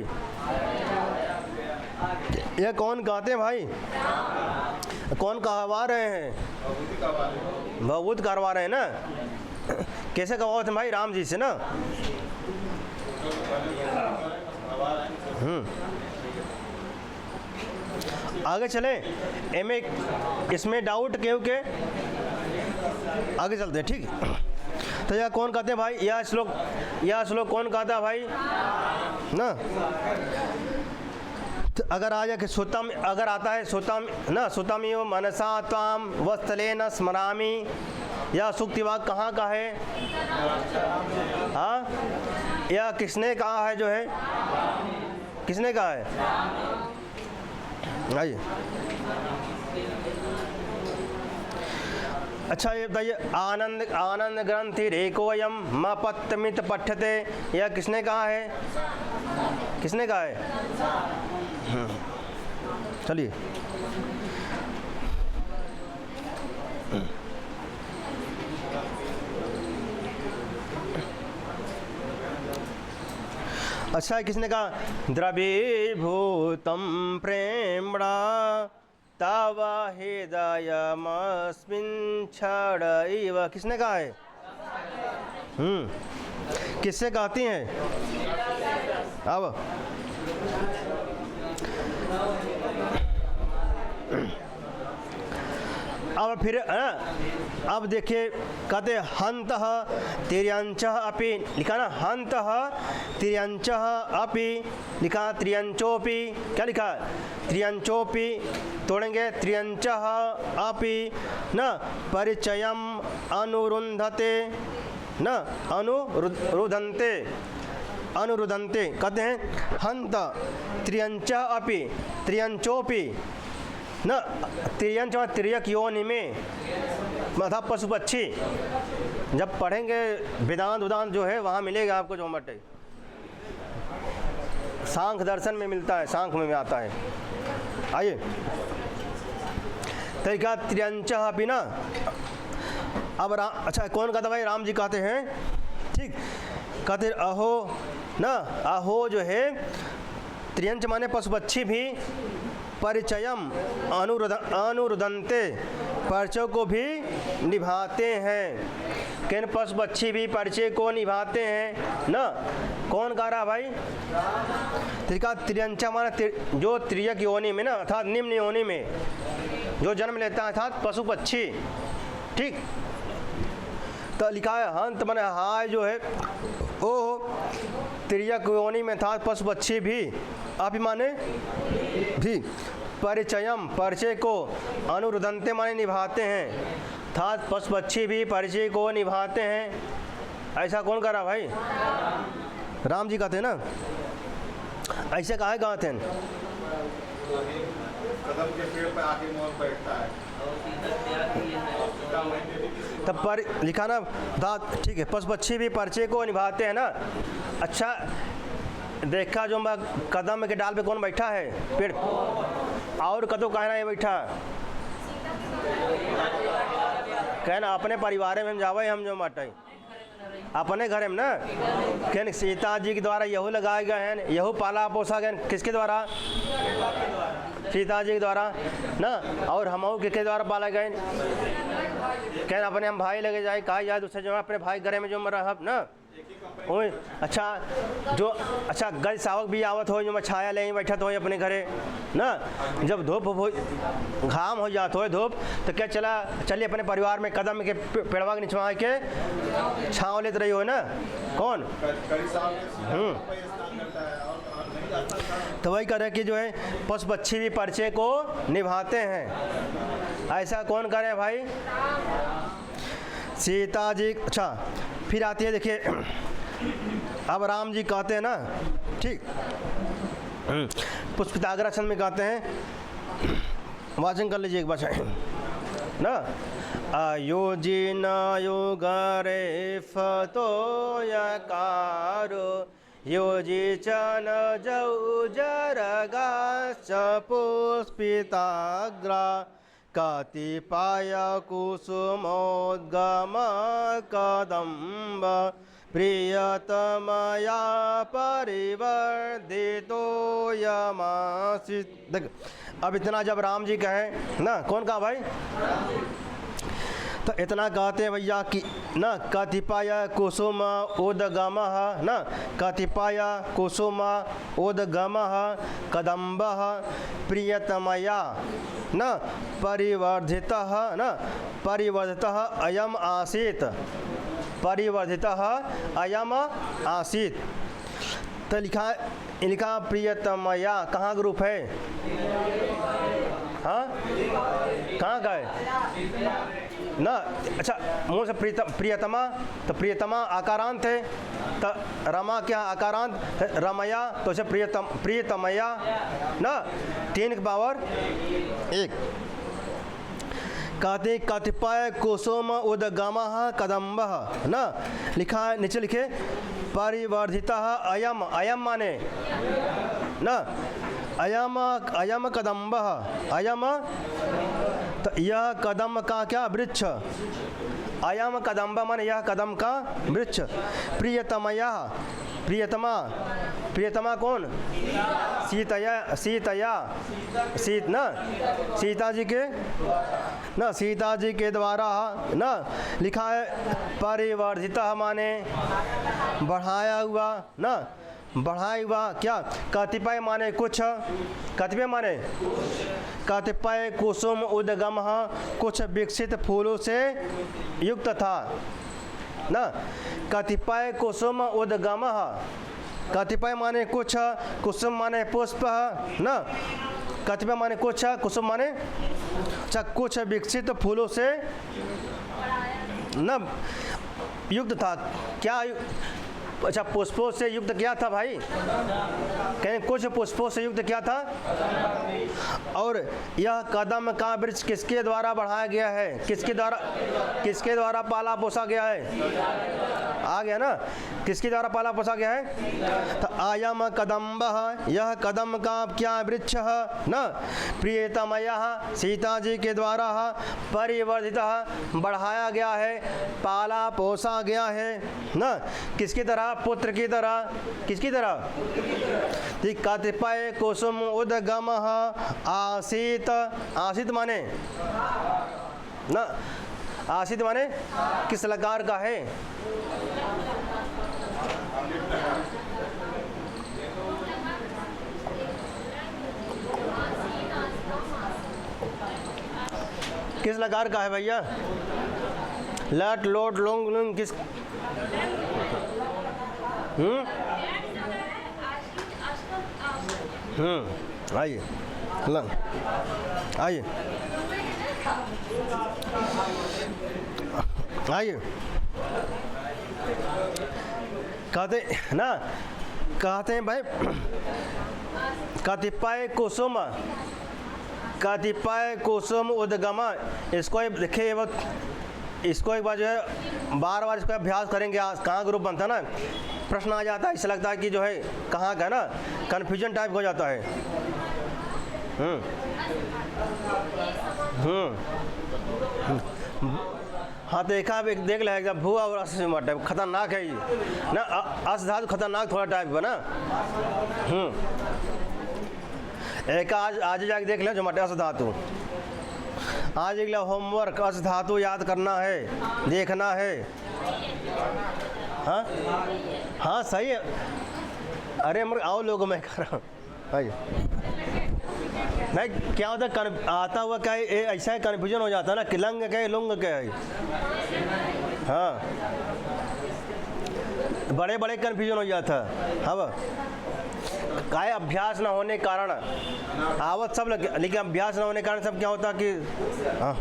यह कौन गाते हैं भाई, कौन कहवा रहे हैं, भवभूत करवा रहे हैं ना, कैसे कहवाते हैं भाई, राम जी से ना। आगे चले, इसमें डाउट क्यों के आगे चलते हैं, ठीक। तो यह कौन कहते हैं भाई, यह श्लोक कौन कहता है भाई ना, तो अगर आ जाए कि सुतम, अगर आता है सुतम ना, सुतम यो मनसा त्वाम वत्सलेन स्मरामी, यह सूक्ति वाक्य कहाँ का है, हाँ यह किसने कहा है, जो है किसने कहा है, आइए। अच्छा ये बताइए, आनंद ग्रंथि रेकोयम मपत्तमित पठ्यते, यह किसने कहा है, किसने कहा है, चलिए। अच्छा किसने कहा, द्रवीभूतं प्रेम्णा तव हृदयमस्मिन् क्षणैव, किसने कहा है, किससे कहती हैं, अब फिर अब देखिए कहते हंतः तिर्यंचः अपि, लिखा ना हंतः तिर्यंचः अपि, लिखा त्रियंचोपि, क्या लिखा, त्रियंचोपि, तोड़ेंगे त्रियंचः अपि न परिचयम अनुरुन्धते न अनुरुदन्ते, अनुरुदन्ते कहते हैं हंत त्रियंचः अपि, त्रियंचोपि न, तिर्यंच और तिर्यक योनि में मतलब पशु पक्षी, जब पढ़ेंगे वेदांत जो है वहाँ मिलेगा आपको, जो मटे सांख दर्शन में मिलता है, सांख में आता है। आइए तो क्या त्रियंच अपि ना, अब अच्छा कौन कहता भाई, राम जी कहते हैं, ठीक। कहते अहो ना, अहो जो है त्रियंच माने पशु पक्षी भी, परिचयम अनुरुदंते, परिचय को भी निभाते हैं, किन पशु पक्षी भी परिचय को निभाते हैं ना, कौन कह रहा भाई, त्रियंचा माना जो त्रियक योनि में ना, अर्थात निम्न योनि में जो जन्म लेता है, अर्थात पशु पक्षी, ठीक। तो लिखा है हंत माने हाय जो है ओ, त्रियक योनि में था पशु पक्षी भी, आप माने भी, परिचयम परिचय को, अनुरुदंते माने निभाते हैं, था पशु पक्षी भी परिचय को निभाते हैं। ऐसा कौन करा भाई, राम जी कहते हैं ना। ऐसे कहाँ गाते हैं? कदम के पेड़ पे आके मोर बैठता है। तब पर लिखा ना दांत, ठीक है, पशु पक्षी भी पर्चे को निभाते हैं ना। अच्छा देखा जो मैं कदम के डाल पे कौन बैठा है? पेड़। और कदों कहना ये बैठा कहना अपने परिवार में हम जावे, हम जो माटे अपने घर में ना। कहन सीता जी के द्वारा यहू लगाए गए हैं, यहू पाला पोसा गए, किसके द्वारा? सीता जी के द्वारा ना। और हमहू किसके द्वारा पाला गए? कहन अपने हम भाई लगे जाए, कहा जाए दूसरे जो अपने भाई घर में जो रह ना। ओए अच्छा जो अच्छा गज सावक भी आवत हो, जो मैं छाया ले बैठा तो अपने घरे ना। जब धूप हो घाम हो जाता हो धूप, तो क्या चलिए अपने परिवार में कदम के पेड़वा के निचवा के छाँव लेते रही हो ना। कौन? तो वही करे कि जो है पशु पक्षी भी पर्चे को निभाते हैं। ऐसा कौन करे भाई? सीता जी। अच्छा फिर आती है, देखिए अब राम जी कहते हैं ना, ठीक, पुष्पिताग्र छंद में कहते हैं, वाचन कर लीजिए एक बार ना। आयोजिन युगरे फतो यकारो योजी चन जौ जरगाश्च पुष्पिताग्रा कतिपय कुसुमोद्गम कदम्ब प्रियतमया परिवर्धितो यमासित। देख अब इतना जब राम जी कहें ना, कौन कहा भाई? तो इतना कहते हैं भैया कि ना कतिपय कुसुम उद्गम ना, कतिपय कुसुम उद्गम कदम्ब प्रियतमया न परिवर्धितः न परिवर्धितः अयम आसीत, परिवर्धितः अयम आसीत। तो लिखा प्रियतमया कहाँ ग्रुप है? हाँ कहाँ का है ना? अच्छा मुँह से प्रियतमा, तो प्रियतमा आकारांत है, तो रमा क्या आकारांत? रमया, तो उसे प्रियतमया ना, 3 के पावर 1। कहते कतिपय कुसुम उद्गम कदम्ब ना, लिखा है नीचे लिखे परिवर्धितः अयम, अयम माने ना, अयम कदम्ब, अयम तो यह कदम का क्या वृक्ष? अयम कदम्ब माने यह कदम का वृक्ष। प्रियतमया, प्रियतमा, प्रियतमा कौन? सीतया, सीतया सीत ना, सीता जी के ना, सीता जी के द्वारा ना। लिखा है परिवर्धितः माने बढ़ाया हुआ ना, बढ़ाया हुआ क्या? कतिपय माने कुछ, कतिपय माने कतिपय कुसुम उद्गम कुछ विकसित फूलों से युक्त था ना। कतिपय कुसुम उद्गम, कतिपय माने कुछ, कुसुम माने पुष्प ना, कतिपय माने कुछ, कुसुम माने अच्छा कुछ विकसित फूलों से न युक्त था। क्या अच्छा पुष्पों से युक्त क्या था भाई? कहें कुछ पुष्पों से युक्त क्या था? और यह कदम का वृक्ष किसके द्वारा बढ़ाया गया है? किसके द्वारा, किसके द्वारा पाला पोसा गया है? आ गया ना, किसके द्वारा पाला पोसा गया है? तो आयम कदम्ब, यह कदम का क्या वृक्ष है ना, प्रियतमया सीता जी के द्वारा परिवर्धित बढ़ाया गया है, पाला पोसा गया है ना। किसकी तरह? पुत्र की तरह। किसकी तरह? कतिपय कुसुम उद्गम आसीत, आसीत माने ना, आसीत माने किस लकार का है? किस लकार का है भैया? लट लोट लोंग लुंग किस? आइए लंग आइए आइए। कहते ना, कहते हैं भाई कतिपय कुसुम उद्गम, इसको देखिए इसको एक बार जो है बार बार इसको अभ्यास करेंगे। आज कहाँ ग्रुप बनता है ना, प्रश्न आ जाता है, इससे लगता है कि जो है कहाँ का ना कन्फ्यूजन टाइप हो जाता है। हाँ देखा अब देख लेगा भू और अस टाइप खतरनाक है ये ना, अस धातु खतरनाक थोड़ा टाइप का ना। एक आज जाके देख ले जो मटे अस धातु, आज एक होमवर्क अस धातु याद करना है, देखना है। हाँ हाँ सही है। अरे मगर आओ लोगों मैं कर रहा हूँ भाई, नहीं क्या होता आता हुआ क्या है, ऐसा कन्फ्यूजन हो जाता है ना कि लंग क्या है लुंग क्या है। हाँ बड़े बड़े कन्फ्यूजन हो जाता है। हाँ काय अभ्यास ना होने के कारण आवत सब लगे, लेकिन अभ्यास ना होने के कारण सब क्या होता कि हाँ।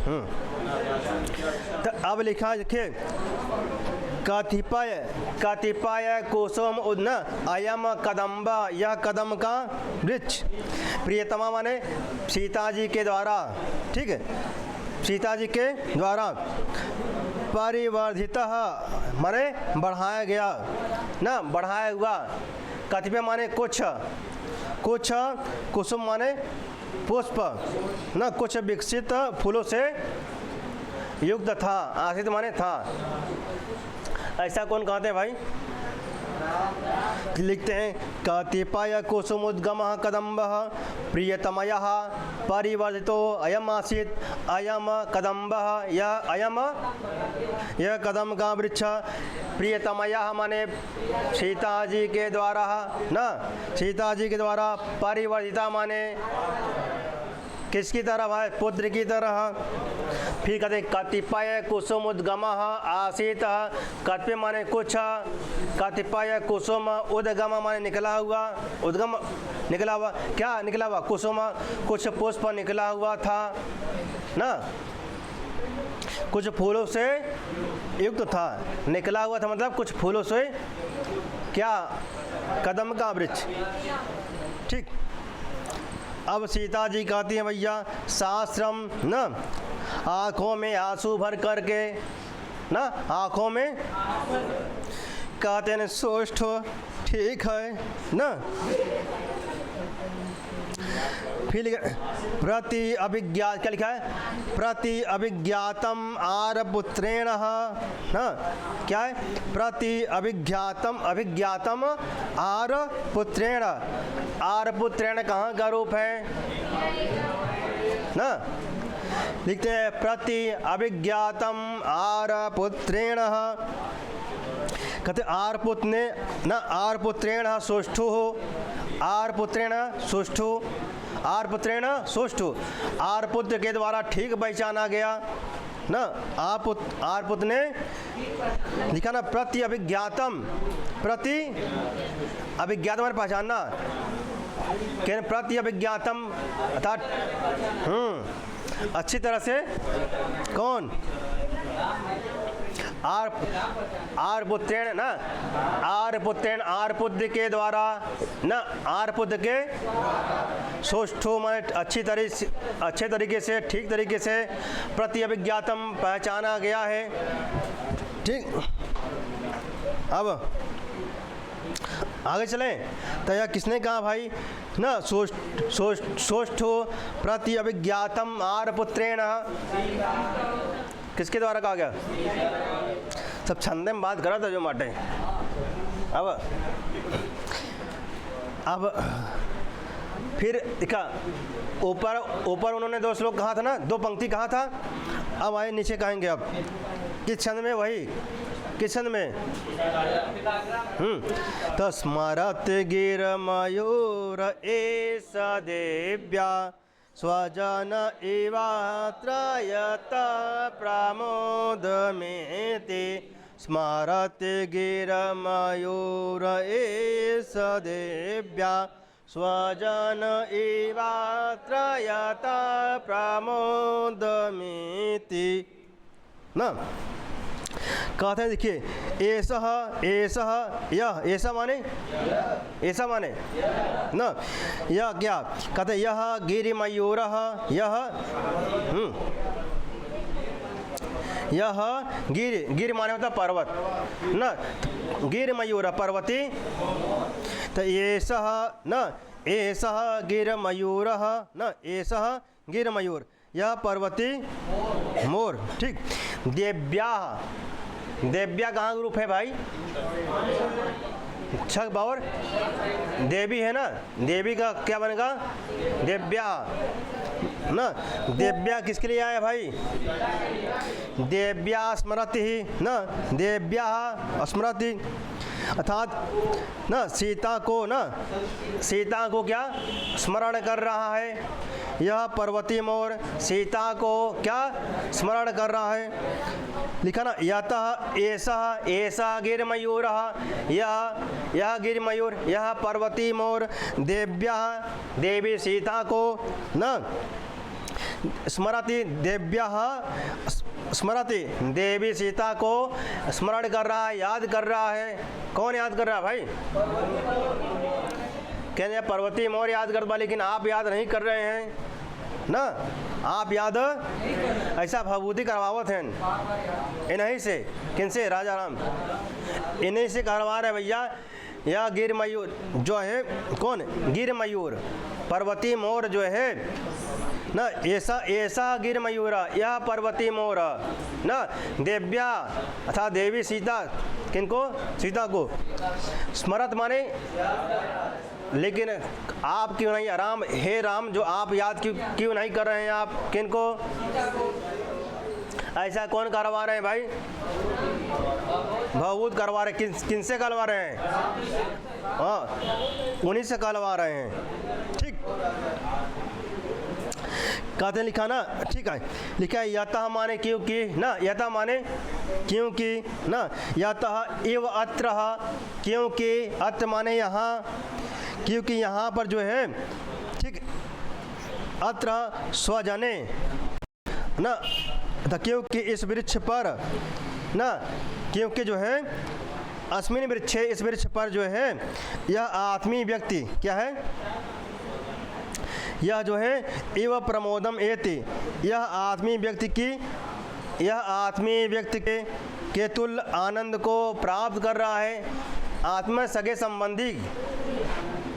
तो अब लिखा देखिए कतिपय कुसुम उद्न अयम कदम्बा, यह कदम का वृक्ष। प्रियतमा माने सीता जी के द्वारा, ठीक है, सीता जी के द्वारा परिवर्धित माने बढ़ाया गया ना, बढ़ाया हुआ। कतिपय माने कुछ कुसुम माने पुष्प ना, कुछ विकसित फूलों से युक्त था, आश्रित माने था। ऐसा कौन कहते हैं भाई, लिखते हैं कतिपय कुसुमुद्गम कदम्ब प्रियतमयः परिवर्धितो अयम आसीत, अयम कदम्ब यह कदम का वृक्ष। प्रियतमयः माने सीता जी के द्वारा ना, सीता जी के द्वारा। परिवर्धिता माने किसकी तरह है, पुत्र की तरह। फिर कहते कतिपय कुसुम उद्गम आसीत, कतिपय माने कुछ, कतिपय कुसुम उद्गम माने निकला हुआ, उद्गम निकला हुआ, क्या निकला हुआ, कुसुम कुछ पुष्प निकला हुआ था ना, कुछ फूलों से युक्त था, निकला हुआ था मतलब कुछ फूलों से क्या, कदम का वृक्ष। ठीक। अब सीता जी कहती हैं भैया शास्त्रम न, आँखों में आंसू भर करके ना, आँखों में कहते हैं सोष्ठ, ठीक है ना। फिर प्रति अभिज्ञात, क्या लिखा है, प्रति अभिज्ञातम आरपुत्रेण ना, क्या है, प्रति अभिज्ञातम आरपुत्रेण। आरपुत्रेण कहाँ का रूप है ना, लिखते हैं प्रति अभिज्ञातम आरपुत्रेण। कहते आरपुत्र ने ना, आरपुत्रेण सुष्ठु, आरपुत्रेण सुष्ठु, आरपुत्रेण सुष्ठु, आरपुत्र के द्वारा ठीक पहचाना गया ना। आरपुत्र ने लिखा ना प्रति अभिज्ञातम, प्रति अभिज्ञातम पहचानना, कहने प्रति अभिज्ञातम अर्थात अच्छी तरह से कौन, आरपुत्रेण ना, आरपुत्रेण आरपुत्र के द्वारा ना, आरपुत्र के सुष्ठु में अच्छे तरीके से ठीक तरीके से प्रति अभिज्ञातम पहचाना गया है। ठीक। अब आगे चलें तो यह किसने कहा भाई ना, सोष्ठो प्रति अभिज्ञातम आरपुत्रेण, किसके द्वारा कहा गया, सब छंदे में बात करा था जो माटे। अब फिर देखा ऊपर उन्होंने दो श्लोक कहा था ना, दो पंक्ति कहा था। अब आए नीचे कहेंगे अब किस छंद में, वही किस छंद में, तो स्मरत गिर मयूर एष देव्या स्वजन इवात्रयत प्रमोदमेति, स्मरत गिर मयूर एष देव्या स्वजन इवात्रयत प्रमोदमेति ना। कहते हैं देखिए ऐसा ऐसा यह ऐसा माने ऐसा माने ना, यह क्या कहते हैं यह गिरिमयूर यह यह गिर माने होता पर्वत ना, गिरमयूर पर्वती, तो ऐसा न ऐसा गिरमयूर न ऐसा गिरमयूर यह पर्वती मोर। ठीक, देव्या देव्या कहाँ रूप है भाई, छक बावर देवी है ना, देवी का क्या बनेगा देव्या ना, देव्या किसके लिए आया भाई, देव्या स्मरति ही ना, देव्या स्मरति अर्थात ना सीता को क्या स्मरण कर रहा है, यह पर्वती मोर सीता को क्या स्मरण कर रहा है। लिखा ना यतः ऐसा ऐसा गिरमयूर यह गिरमयूर यह पर्वती मोर देव्या देवी सीता को न स्मरति, देव्या स्मरति देवी सीता को स्मरण कर रहा है, याद कर रहा है। कौन याद कर रहा है भाई, कहते हैं पर्वती मोर याद कर रहा, लेकिन आप याद नहीं कर रहे हैं ना, आप याद ऐसा भभूति करवावत हैं इन्हीं से, किनसे राजा राम इन्हीं से करवा रहे भैया। यह गिरमयूर जो है कौन, गिरमयूर पर्वती मोर जो है ना, ऐसा ऐसा गिरमयूर यह पर्वती मोर ना, देव्या अर्थात देवी सीता, किनको सीता को स्मरत माने, लेकिन आप क्यों नहीं राम, हे राम जो आप याद क्यों नहीं कर रहे हैं, आप किनको ऐसा कौन करवा रहे हैं भाई, भवभूत करवा रहे, किनसे करवा रहे हैं, हाँ उन्हीं से करवा रहे हैं। ठीक, कहते हैं लिखा ना, ठीक है लिखा है यतः माने क्योंकि ना, यतः माने क्योंकि ना, यतः एव अत्र क्योंकि, अत्र माने यहाँ, क्योंकि यहाँ पर जो है ठीक, अत्र स्वजने ना, क्योंकि इस वृक्ष पर ना, क्योंकि जो है अस्मिन वृक्ष इस वृक्ष पर जो है यह आत्मीय व्यक्ति क्या है, यह जो है एव प्रमोदम एति यह आत्मीय व्यक्ति की, यह आत्मीय व्यक्ति के तुल्य आनंद को प्राप्त कर रहा है, आत्मा सगे संबंधी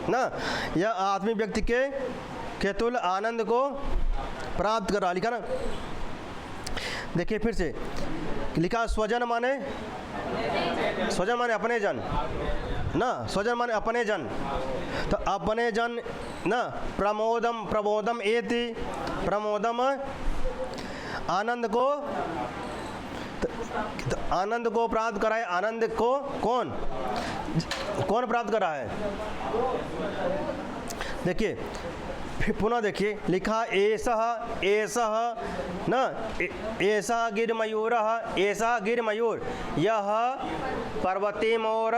ना, यह आत्मीय व्यक्ति के तुल्य आनंद को प्राप्त कर रहा। लिखा ना, देखिए फिर से लिखा स्वजन माने अपने जन ना, स्वजन माने अपने जन, तो अपने जन ना, प्रमोदम एति प्रमोदम आनंद को, तो आनंद को प्राप्त कराए, आनंद को कौन प्राप्त करा है, देखिए फिर पुनः देखिए लिखा ऐसा ना, ऐसा गिरमयूर ऐसा गिरमयूर यह पर्वती मोर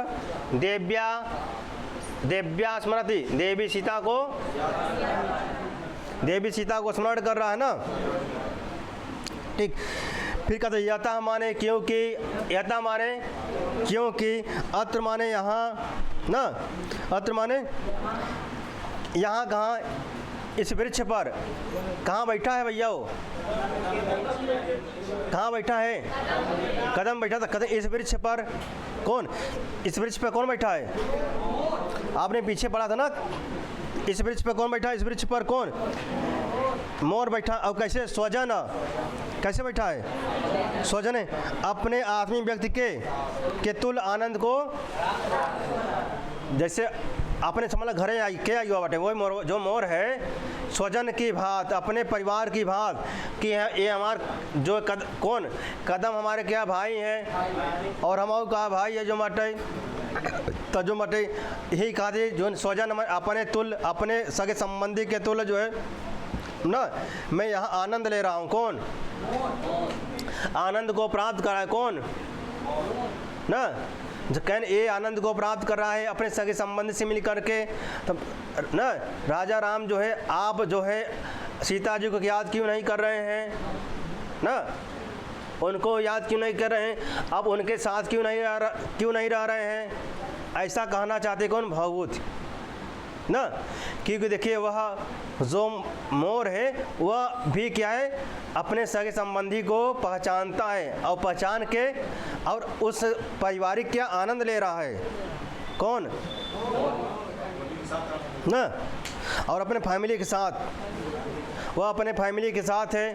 देव्या स्मरति देवी सीता को स्मरण कर रहा है ना। ठीक, फिर कहते यथा माने क्योंकि, यथा माने क्योंकि, अत्र माने यहाँ ना, अत्र माने यहाँ कहाँ, इस वृक्ष पर कहाँ बैठा है भैया, वो कहाँ बैठा है, कदम बैठा था, कदम इस वृक्ष पर कौन, इस वृक्ष पर कौन बैठा है, आपने पीछे पढ़ा था ना, इस वृक्ष पर कौन बैठा है, इस वृक्ष पर कौन मोर बैठा। अब कैसे स्वजन कैसे बैठा है, स्वजन है अपने आत्मीय व्यक्ति के तुल्य आनंद को, जैसे अपने समझ घरे आई क्या आई हुआ बाटे, वही मोर जो मोर है स्वजन की भात, अपने परिवार की भात कि ये हमार जो कदम हमारे क्या भाई हैं और हम का भाई है जो मटे, तो जो मटे यही कहा थी जो स्वजन अपने तुल्य अपने सगे संबंधी के तुल्य जो है ना, मैं यहाँ आनंद ले रहा हूँ, कौन आनंद को प्राप्त करा है, कौन ना, कहन ये आनंद को प्राप्त कर रहा है अपने सगे संबंध से मिल करके, तब ना राजा राम जो है आप जो है सीता जी को याद क्यों नहीं कर रहे हैं ना, उनको याद क्यों नहीं कर रहे हैं, अब उनके साथ क्यों नहीं रह रहे हैं, ऐसा कहना चाहते कौन, भवभूति ना। क्योंकि देखिए वह जो मोर है वह भी क्या है, अपने सगे संबंधी को पहचानता है और पहचान के और उस पारिवारिक क्या आनंद ले रहा है, कौन ना, और अपने फैमिली के साथ, वह अपने फैमिली के साथ है।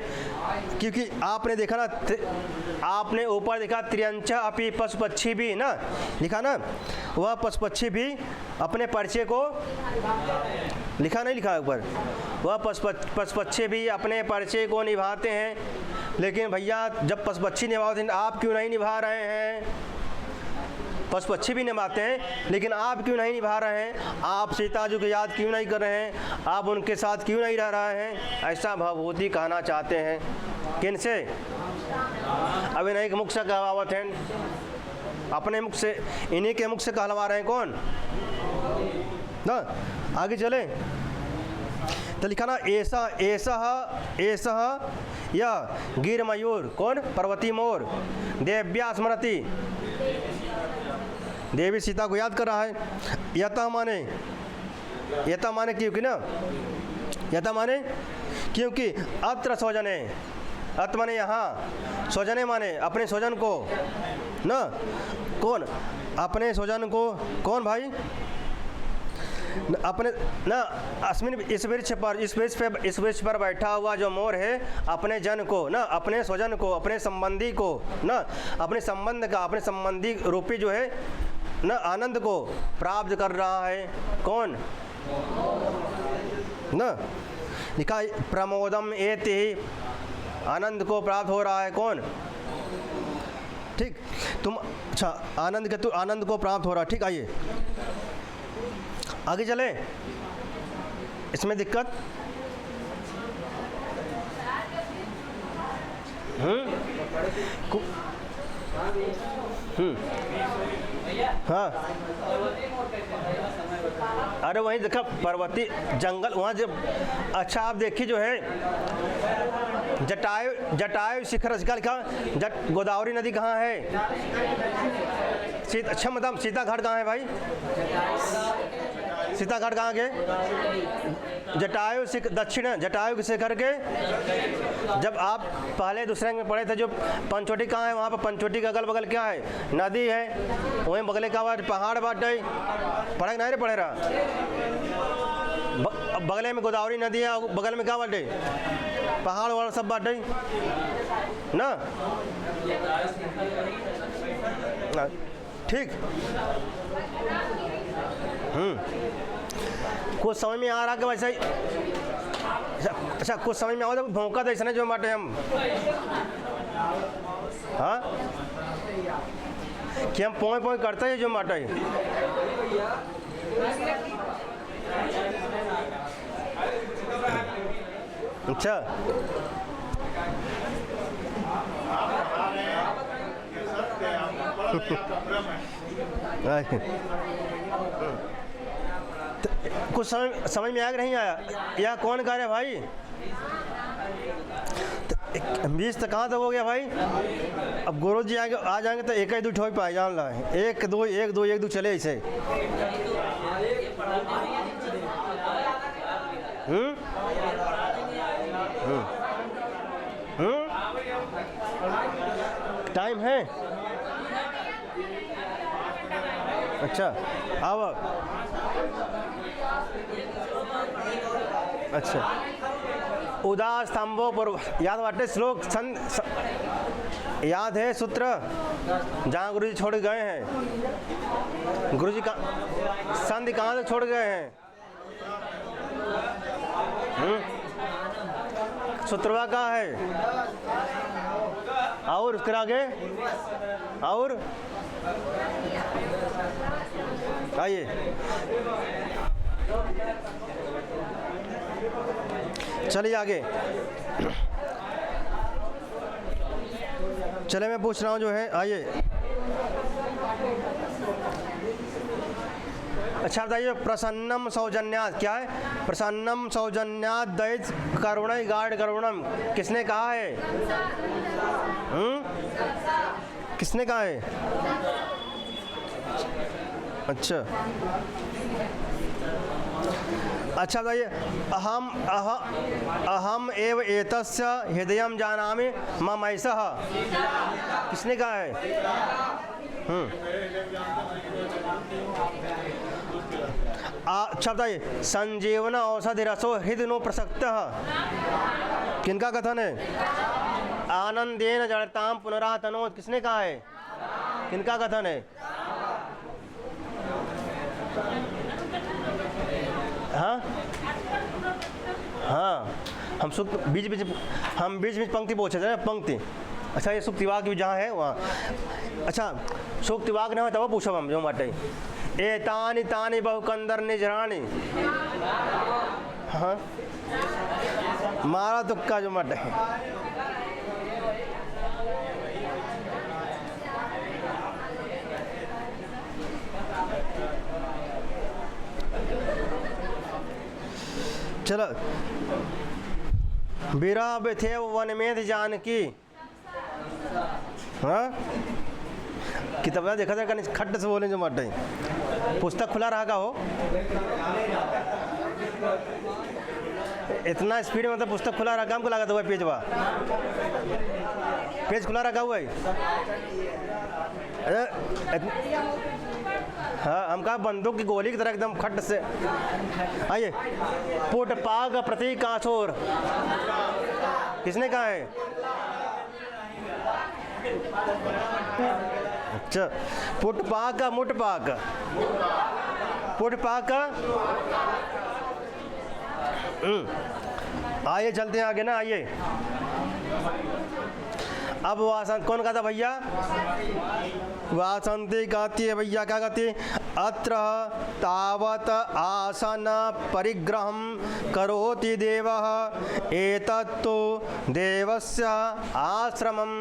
क्योंकि आपने देखा ना, आपने ऊपर देखा त्रियंचा अपि पशु पक्षी भी ना लिखा ना, वह पशु पक्षी भी अपने परिचय को लिखा नहीं, लिखा ऊपर, वह पशु पक्षी भी अपने परिचय को निभाते हैं। लेकिन भैया जब पशु पक्षी निभाते हैं, आप क्यों नहीं निभा रहे हैं, पशु पक्षी भी निभाते हैं लेकिन आप क्यों नहीं निभा रहे हैं, आप सीता जी को याद क्यों नहीं कर रहे हैं, आप उनके साथ क्यों नहीं रह रहे हैं, ऐसा भवभूति कहना चाहते हैं। किनसे, अभिनय के मुख से कहवावत है, अपने मुख से, इन्हीं के मुख से कहलवा रहे हैं, कौन ना। आगे चले तो लिखा ना, ऐसा ऐसा ऐसा या गिर मयूर, कौन, पर्वती मोर, देव्या स्मृति, देवी सीता को याद कर रहा है। यथा माने क्योंकि ना, यथा माने क्योंकि अत्र स्वजने, अत्र माने यहाँ, स्वजने माने अपने स्वजन को ना, कौन, अपने स्वजन को, कौन भाई, अपने ना, अस्मिन इस वृक्ष पर बैठा हुआ जो मोर है अपने जन को ना, अपने स्वजन को, अपने संबंधी को ना, अपने संबंध का, अपने संबंधी रूपी जो है ना आनंद को प्राप्त कर रहा है, कौन ना, लिखा प्रमोदम एति, आनंद को प्राप्त हो रहा है, कौन, ठीक, तुम अच्छा आनंद के, तू आनंद को प्राप्त हो रहा है, ठीक। आइए आगे चले, इसमें दिक्कत, हाँ, अरे वहीं देखा पर्वती जंगल, वहाँ जब, अच्छा आप देखिए जो है जटायु शिखर लिखा, गोदावरी नदी कहाँ है, अच्छा मतलब सीता घाट कहाँ है भाई, सीता घाट कहाँ के, जटायु दक्षिण जटायु के शिखर के, जब आप पहले दूसरे में पढ़े थे, जो पंचवटी कहाँ है, वहाँ पर पंचवटी के अगल बगल क्या है, नदी है, वहीं बगले का पहाड़ बाटे, पढ़े नहीं रे, पढ़े रहा, बगले में गोदावरी नदी है, बगल में क्या बाटे, पहाड़ वहाड़ सब बाटे ना, ठीक। कुछ समझ में आ रहा कि वैसे ही, अच्छा कुछ समझ में आओ तो भौंका ऐसा जो बाटे हम, हाँ कि हम पोए पोए करते हैं जो बाटे, अच्छा कुछ समझ में आया नहीं आया, या कौन कह रहे भाई, 20 तक कहाँ तक हो गया भाई, अब गुरु जी आएंगे, आ जाएंगे तो एक ही दो ठोई पाए जान ला, एक दो चले ऐसे, टाइम है, अच्छा अब अच्छा उदास स्तंभों पर याद बाटे श्लोक, याद है सूत्र, जहाँ गुरु जी छोड़ गए हैं, गुरु जी का संधि कहाँ से छोड़ गए हैं, सूत्रवा का है, और उसके आगे, और आइए चलिए आगे, चले मैं पूछ रहा हूँ जो है, आइए अच्छा बताइए, प्रसन्नम सौजन्यात क्या है, प्रसन्नम सौजन्यात दैत करुणै गाढ़ करुणम, किसने कहा है, किसने कहा है? अच्छा अच्छा बताइए, अहम एव एतस्य हृदयम जानामि ममैषः, किसने कहा है? अच्छा बताइए, संजीवना औषधि रसो हृदनो प्रसक्तः, किनका कथन है? आनंदेन जड़ताम पुनरातनोत, किसने कहा है? किनका कथन है? हाँ हाँ, हम बीच बीच पंक्ति पूछे थे ना, पंक्ति। अच्छा ये सुक्तिवाक भी जहाँ है वहाँ, अच्छा सुक्तिवाक नहीं हो तब पूछो हम जो माटे ए तानी तानी बहुकंदर निजरानी, हाँ मारा तुक्का जो माटे। चलो, विरह थे वन में जानकी, हाँ किताब देखा था कहीं खड्ड से बोले जो मटे, पुस्तक खुला रहा का हो, इतना स्पीड में मतलब पुस्तक खुला रखा, हमको लगा था वह पेज खुला रखा हुआ है। हाँ हम कहा बंदूक की गोली की तरह एकदम खड्ड से। आइए, पुटपाग प्रति काछोर, किसने कहा है? अच्छा, पुटपाग का मुटपाग, पुटपाग का। आइए चलते हैं आगे ना, आइए। अब वासंत कौन कहता भैया? वासंती कहती है भैया, क्या कहती है? अत्र तावत आसन परिग्रहं करोति देवः एतत्तु देवस्य आश्रमं,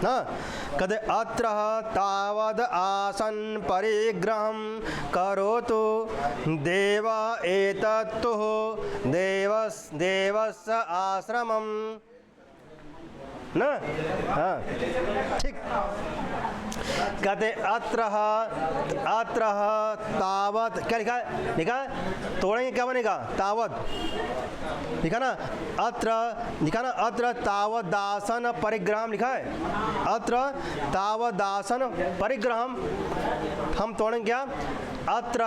ना कदे अत्र तावद आसन परिग्रहं करोतु देव एतत्तु देवस्य आश्रमं, ना हाँ ठीक। कहते अत्र तावत, क्या लिखा है? लिखा है तोड़ेंगे क्या बनेगा? तावत लिखा ना, अत्र लिखा ना, अत्र तावत दासन परिग्रहम लिखा है, अत्र तावत दासन परिग्रहम, हम तोड़ेंगे क्या? अत्र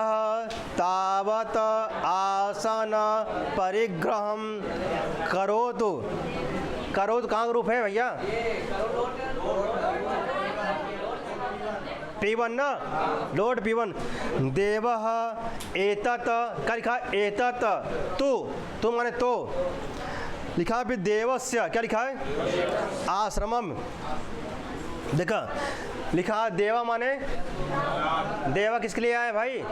तावत आसन परिग्रहम करोतु, करोतु कहाँ रूप है भैया? P1 ना, डॉट P1। देवः एतत्, क्या लिखा? एतत् तू माने तो, लिखा है फिर देवस्य, क्या लिखा है? आश्रमम। देखा लिखा देवा माने, देवा किसके लिए आया भाई?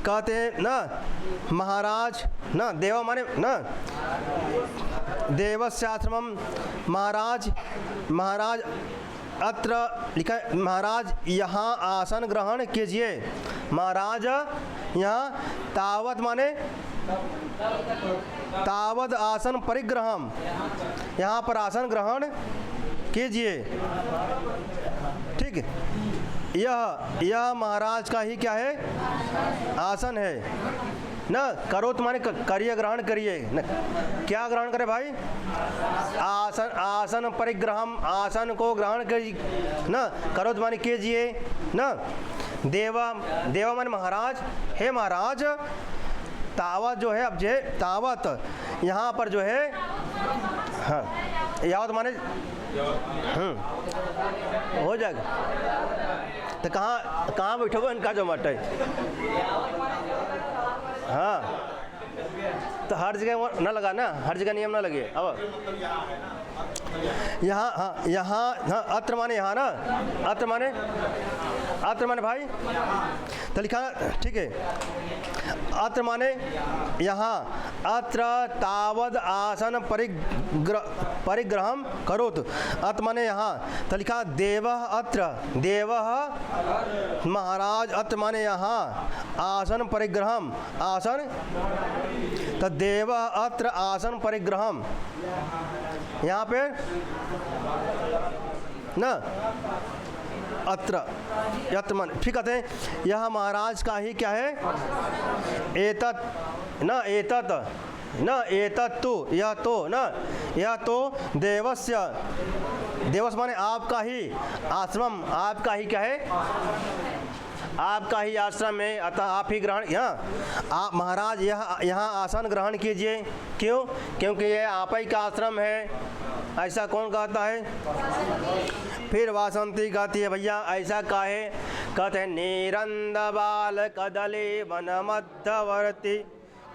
कहते हैं ना महाराज, ना देवा माने ना देवस्य आश्रमम, महाराज, महाराज अत्र लिखा है महाराज यहाँ आसन ग्रहण कीजिए, महाराज यहाँ तावत माने तावद आसन परिग्रहम, यहाँ पर आसन ग्रहण कीजिए, ठीक है। यह महाराज का ही क्या है? आसन है ना। करो तुम्हारे करिए, ग्रहण करिए न, क्या ग्रहण करे भाई? आसन, आसन परिग्रहम, आसन को ग्रहण करिए ना, करो तुम्हारे कीजिए ना। देवा, देवा माने महाराज, हे महाराज तावत जो है, अब जो है तावत यहाँ पर जो है, हाँ यावत माने हो जाएगा। तो कहाँ बैठोगे इनका जो मट है? हाँ तो हर जगह ना लगा ना, हर जगह नियम ना लगे। अब यहाँ, हाँ यहाँ, हाँ अत्र माने यहाँ ना, अत्र माने भाई तो लिखा ठीक है। अत्र माने यहाँ, अत्र तावद आसन परिग्रहम करोत, अत्र माने यहाँ तो लिखा देवः अत्र, देवः महाराज, अत्र माने यहाँ आसन परिग्रहम, आसन तो देवः अत्र आसन परिग्रहम, यहाँ पे ना, अत्र यत्र माने, फिर कहते हैं यह महाराज का ही क्या है, एतत् न, एतत् न, एतत्तु यह तो न, यह तो देवस्य, देवस्य माने आपका ही, आश्रम आपका ही क्या है, आपका ही आश्रम है, अतः आप ही ग्रहण, यहाँ आप महाराज यहाँ आसन ग्रहण कीजिए। क्यों? क्योंकि ये आप ही का आश्रम है। ऐसा कौन कहता है? फिर वासंती कहती है भैया ऐसा काहे? कहते हैं नीरंद बाल कदली वन मध्यवर्ती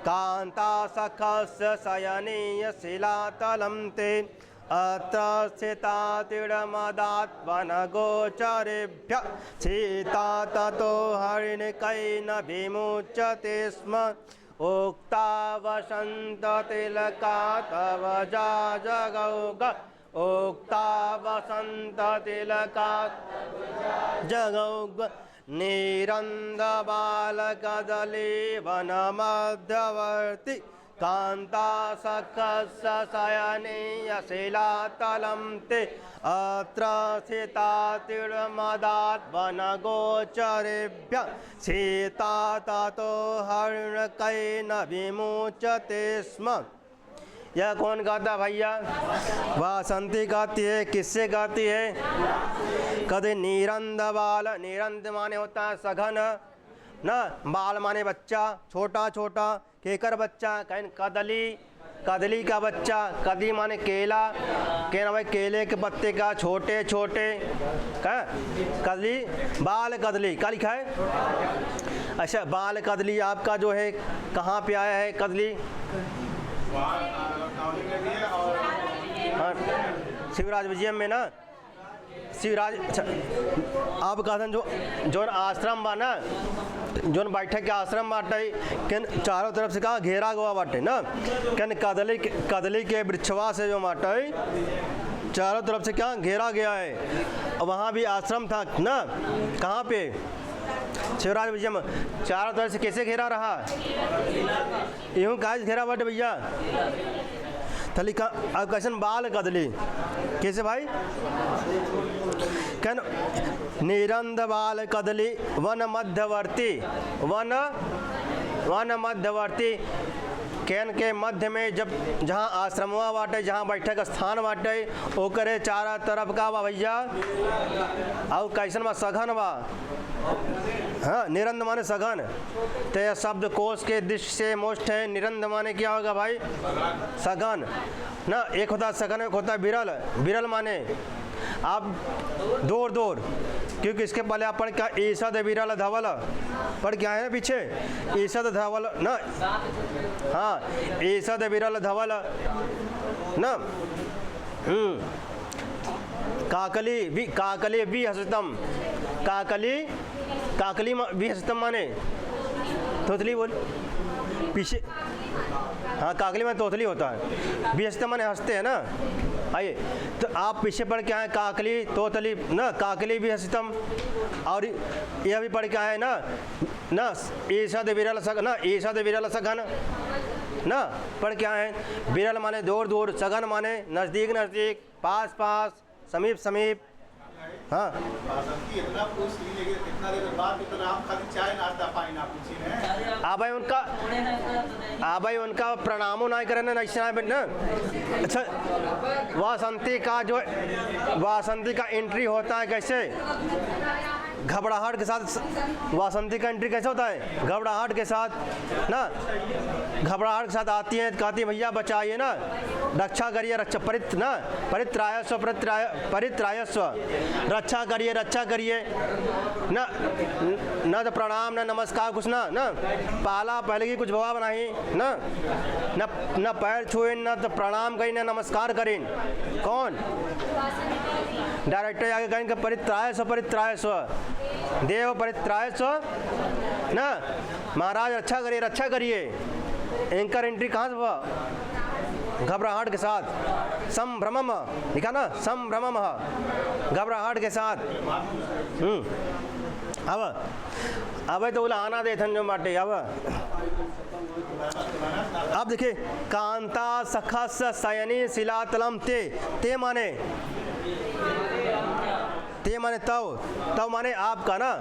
कांता सखस्य शयनीय शिलातलं ते अत्र स्थिता तिड़मदात्वन गोचरेभ्य सीता ततो हरिणकैन विमुच्यते स्म उक्ता वसंत तिलका तव जगौग उक्ता वसंत तिलका जगौग नीरंद बाल कदली वन मध्यवर्ती कांता सखस्य शयनीय शिलातलं ते अत्र स्थिता तिड़मदात्वन गोचरेभ्य सीता ततो हरिणकैन विमुच्यते स्म। यह कौन गाता भैया? वासंती गाती है। किससे गाती है? कदे नीरंद बाल, नीरंद माने होता है सघन ना, बाल माने बच्चा, छोटा छोटा, केकर बच्चा, कहीं कदली, कदली का बच्चा, कदी माने केला, कहना भाई केले के पत्ते का, छोटे छोटे, क्या कदली, बाल कदली, क्या लिखा है? अच्छा, बाल कदली आपका जो है कहाँ पे आया है कदली? हाँ, शिवराज विजयम में ना, शिवराज आप कहते जो आश्रम बा ना, जो बैठक के आश्रम बाटे केन चारों तरफ से कहा घेरा गवा बाटे ना, केन कदली के वृक्षवा से जो बाटे चारों तरफ से क्या घेरा गया है। वहाँ भी आश्रम था ना, कहाँ पे? शिवराज विजय में। चारों तरफ से कैसे घेरा रहा? यूँ कहा घेरा बाटे भैया, थली का अब कैसन बाल कदली, कैसे भाई? कहन निरंद बाल कदली वन मध्यवर्ती, वन मध्यवर्ती कैन के मध्य में, जब जहाँ आश्रमवा बाटे, जहाँ बैठक स्थान बाटे, ओकरे चारों तरफ का बा भैया, और कैसन बा? सघन बा। हाँ, निरंद माने सघन, तो यह शब्द कोश के दृष्टि से मोस्ट है। निरंद माने क्या होगा भाई? सघन ना, एक होता सघन, एक होता विरल। विरल माने आप दूर दूर, क्योंकि इसके पहले आप पढ़ क्या? ईसद विरल धवल पढ़ क्या है पीछे? ईसद धवल ना, हाँ, ईसद विरल धवल ना, काकली भी हसतम, काकली भी हसतम माने तोतली बोल पीछे, हाँ, काकली में तोतली होता है, भी हसतम माने हंसते हैं ना। आइए, तो आप पीछे पढ़ क्या है? काकली तोतली ना, काकली भी हसतम, और यह भी पढ़ क्या है ना, ईसद विरल सघन ना, ईसद विरल सघन ना, पढ़ क्या है? विरल माने दूर दूर, सघन माने नज़दीक नज़दीक, पास पास, समीप समीप। हाँ, भाई उनका प्रणामो नहीं करे ना, ना। अच्छा, वासंती का एंट्री होता है कैसे? घबराहट के साथ। वासंती का एंट्री कैसे होता है? घबराहट के साथ ना, घबराहट के साथ आती है, कहती है भैया बचाइए ना, रक्षा करिए, रक्षा परित्रायस्व रक्षा करिए ना, तो प्रणाम ना नमस्कार कुछ ना पहले की कुछ जवाब नहीं ना पैर छुए, ना तो प्रणाम करें, ना नमस्कार करें। कौन? डायरेक्टर आगे कहेंगे परित्रायस्व देव परित्रायस्व ना, महाराज रक्षा करिए। एंकर एंट्री कहाँ से हुआ? घबराहट के साथ, संभ्रमम लिखा ना, संभ्रमम, घबराहट के साथ। अब तो बोला आना दे थन जो माटे। अब देखिए, कांता सखस शयनी शिलातलम ते माने ते माने तव, तव माने आपका ना,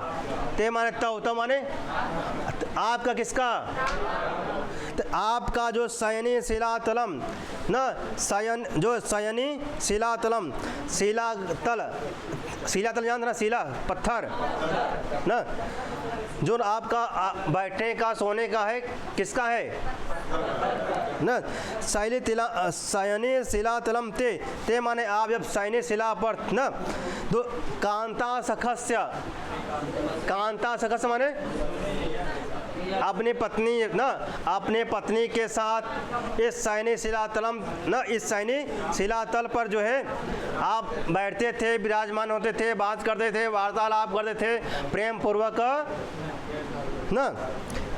ते माने तव, तव माने आपका किसका, तो आपका जो शयनी शिलातलम ना, शयन जो शयनी शिलातलम, शिलातल, शिलातल जानते ना, शिला पत्थर ना, जो आपका बैठने का सोने का है, किसका है ना, शयनी शिलातलम ते माने आप जब शयनी शिला पर ना, तो कांता सखस्य, कांता सखस्य माने अपनी पत्नी ना, अपने पत्नी के साथ इस शयनी शिलातलम ना, इस शयनी शिलातल पर जो है आप बैठते थे, विराजमान होते थे, बात करते थे, वार्तालाप करते थे प्रेम पूर्वक ना।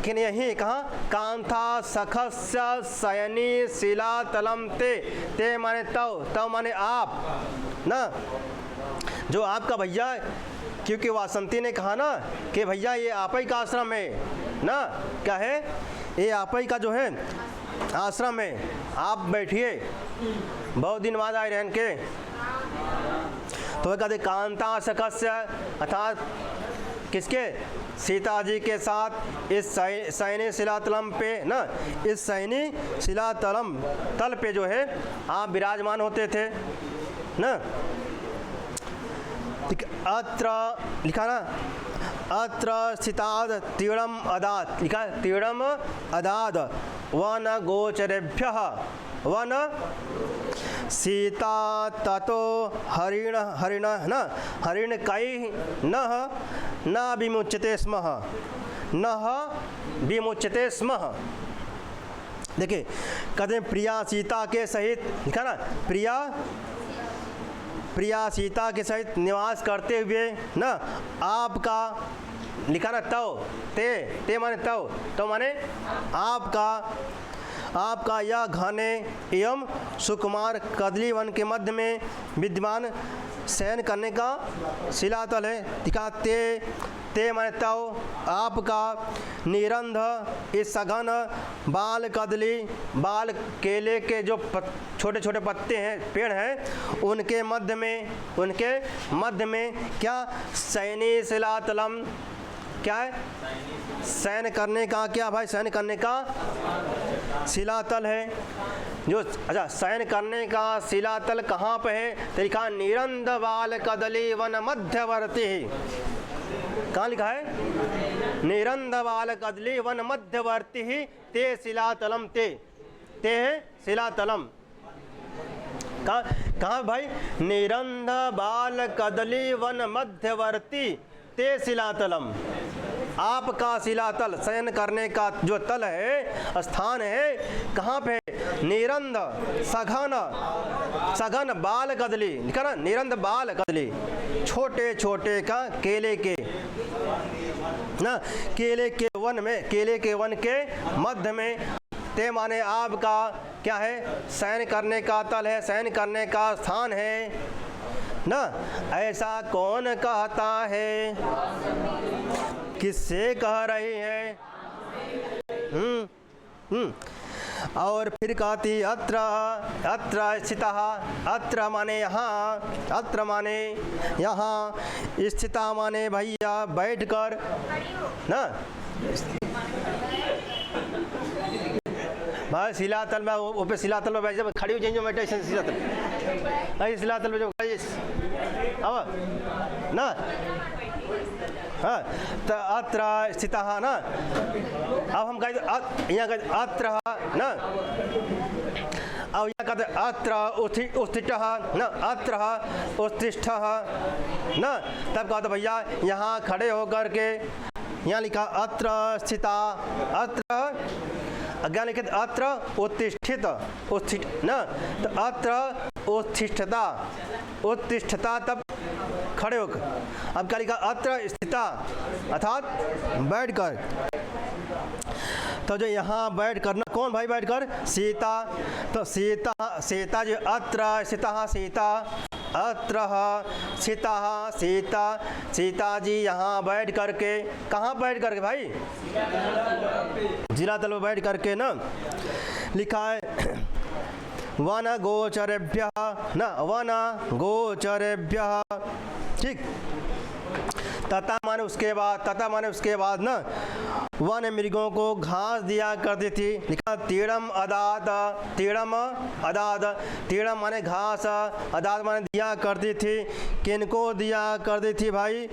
कि यही कहाँ कांथा सखस्य शयनी शिलातलम ते माने तव, तव माने आप ना, जो आपका भैया, क्योंकि वासंती ने कहा ना कि भैया ये आप ही का आश्रम है ना, क्या है ये आप ही का जो है आश्रम है, आप बैठिए, बहुत दिन बाद आए रहन के। तो कहते कांता सखस्य अर्थात किसके, सीता जी के साथ इस शयनी शिलातलम पे ना, इस शयनी शिलातलम तल पे जो है आप विराजमान होते थे ना। अत्र लिखा ना, अत्र स्थिताद तीर्णम अदात, लिखा तीर्णम अदाद वन गोचरेभ्यः वन सीता ततो हरिण हरिण न हरिण कई न विमुच्यते स्म, न विमुच्यते स्म। देखिए कहते हैं प्रिया सीता के सहित, लिखा ना प्रिया सीता के सहित निवास करते हुए ना, आपका लिखा ना तव, ते माने तव, तो माने आपका यह घने एवं सुकुमार कदली वन के मध्य में विद्यमान शयन करने का शिलातल है। दिखा ते माने तव, आपका निरंध इस सघन बाल कदली, बाल केले के जो छोटे छोटे पत्ते हैं, पेड़ हैं, उनके मध्य में क्या शयनी शिलातलम, क्या है शयन करने का, क्या भाई शयन करने का शिलातल है जो, अच्छा शयन करने का शिलातल कहाँ पे है, तो लिखा निरंध बाल कदली वन मध्यवर्ती ही, कहाँ लिखा है निरंध बाल कदली वन मध्यवर्ती ही ते शिलातलम, ते है शिलातलम, कहाँ भाई निरंध बाल कदली वन मध्यवर्ती ते शिलातलम, आपका शिलातल शयन करने का जो तल है, स्थान है, कहाँ पे, निरंध सघन बाल कदली, लिखा ना निरंध बाल कदली, छोटे छोटे का केले के ना, केले के वन के मध्य में, ते माने आपका क्या है शयन करने का तल है, शयन करने का स्थान है ना। ऐसा कौन कहता है, किससे कह रही है, और फिर कहती अत्र स्थितः, अत्र माने यहाँ, अत्र माने यहाँ, स्थिता माने भैया बैठकर ना, भाई शिलातल में वो पे शिलातल में बैठ, जब खड़ी हो जाएंगे बैठे शिलातल, अरे शिलातल में जब खड़ी अब ना, हाँ तो अत्र स्थितः ना, अब हम कहते यहाँ कहते अत्र ना, अब यहाँ कहते अत्र उत्थिष्ठः ना, अत्र उत्तिष्ठः ना, तब कहते भैया यहाँ खड़े होकर के, यहाँ लिखा अत्र स्थिता, अत्र अज्ञान लिखित अत्र उत्तिष्ठित ना, तो अत्र उत्तिष्ठता तब खड़े होकर, अब क्या लिखा अत्र स्थिता अर्थात बैठकर, तो जो यहाँ बैठ कर ना, कौन भाई बैठकर, सीता, तो सीता जो अत्र स्थिता सीता, अत्र सीता जी यहाँ बैठ करके, कहाँ बैठ करके भाई जिला तल में बैठ करके ना, लिखा है वन गोचरेभ्यः ना, वन गोचरेभ्यः ठीक। तथा माने उसके बाद ना वन मृगों को घास दिया करती थी। लिखा तीड़म अदाद, तीड़म माने घास, अदाद माने दिया करती थी। किनको दिया करती थी भाई?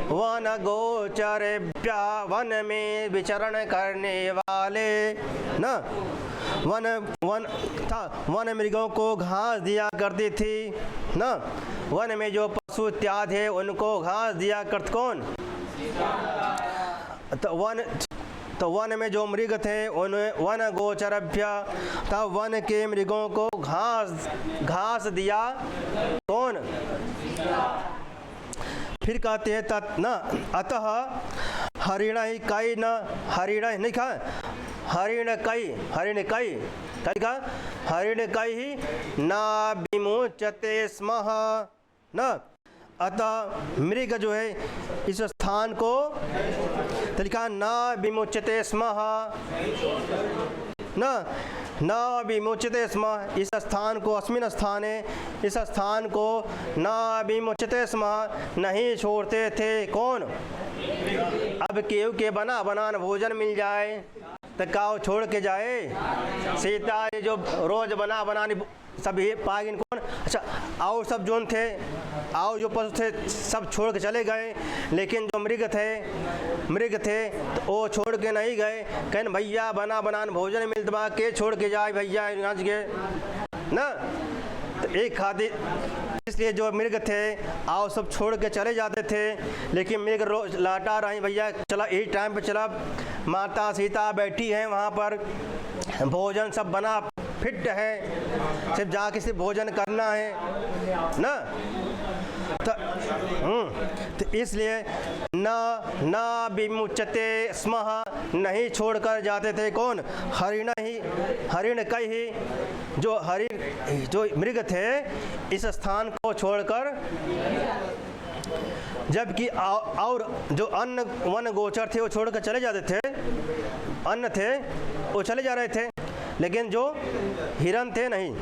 वन गोचरेभ्य, वन में विचरण करने वाले ना, वन मृगों को घास दिया करती थी ना। वन में जो पशु इत्यादि है उनको घास दिया करते कौन? तो वन में जो मृग थे उन वन गोचरभ्य, तब वन के मृगों को घास दिया कौन? फिर कहते हैं तत् न अतः हरिण कई न, हरिण नहीं कहा, हरिण कई ही न विमुच्यते स्म न। अतः मृग जो है इस स्थान को तो लिखा न विमुच्यते स्म न विमुच्यते स्म, इस स्थान को, अस्मिन् स्थाने, इस स्थान को न विमुच्यते स्म, नहीं छोड़ते थे कौन? अब केहू के बना बनान भोजन मिल जाए तो काव छोड़ के जाए? सीता जो रोज बना बनानी सभी पागिन कौन? अच्छा, और सब जोन थे, और जो पशु थे सब छोड़ के चले गए, लेकिन जो मृग थे तो वो छोड़ के नहीं गए। कहन भैया बना बनान भोजन मिलता बा, के छोड़ के जाए भैया नाच गए ना। तो एक खातिर इसलिए जो मृग थे आओ सब छोड़ के चले जाते थे, लेकिन मृग रोज लाटा रही भैया चला यही टाइम पे चला, माता सीता बैठी हैं वहाँ पर, भोजन सब बना फिट है, सिर्फ जाके सिर्फ भोजन करना है ना। तो इसलिए न विमुच्यते स्म, नहीं छोड़कर जाते थे कौन? हरिण कई ही, जो मृग थे इस स्थान को छोड़कर, जबकि और जो अन्न वन गोचर थे वो छोड़कर चले जाते थे, अन्न थे वो चले जा रहे थे, लेकिन जो हिरन थे नहीं।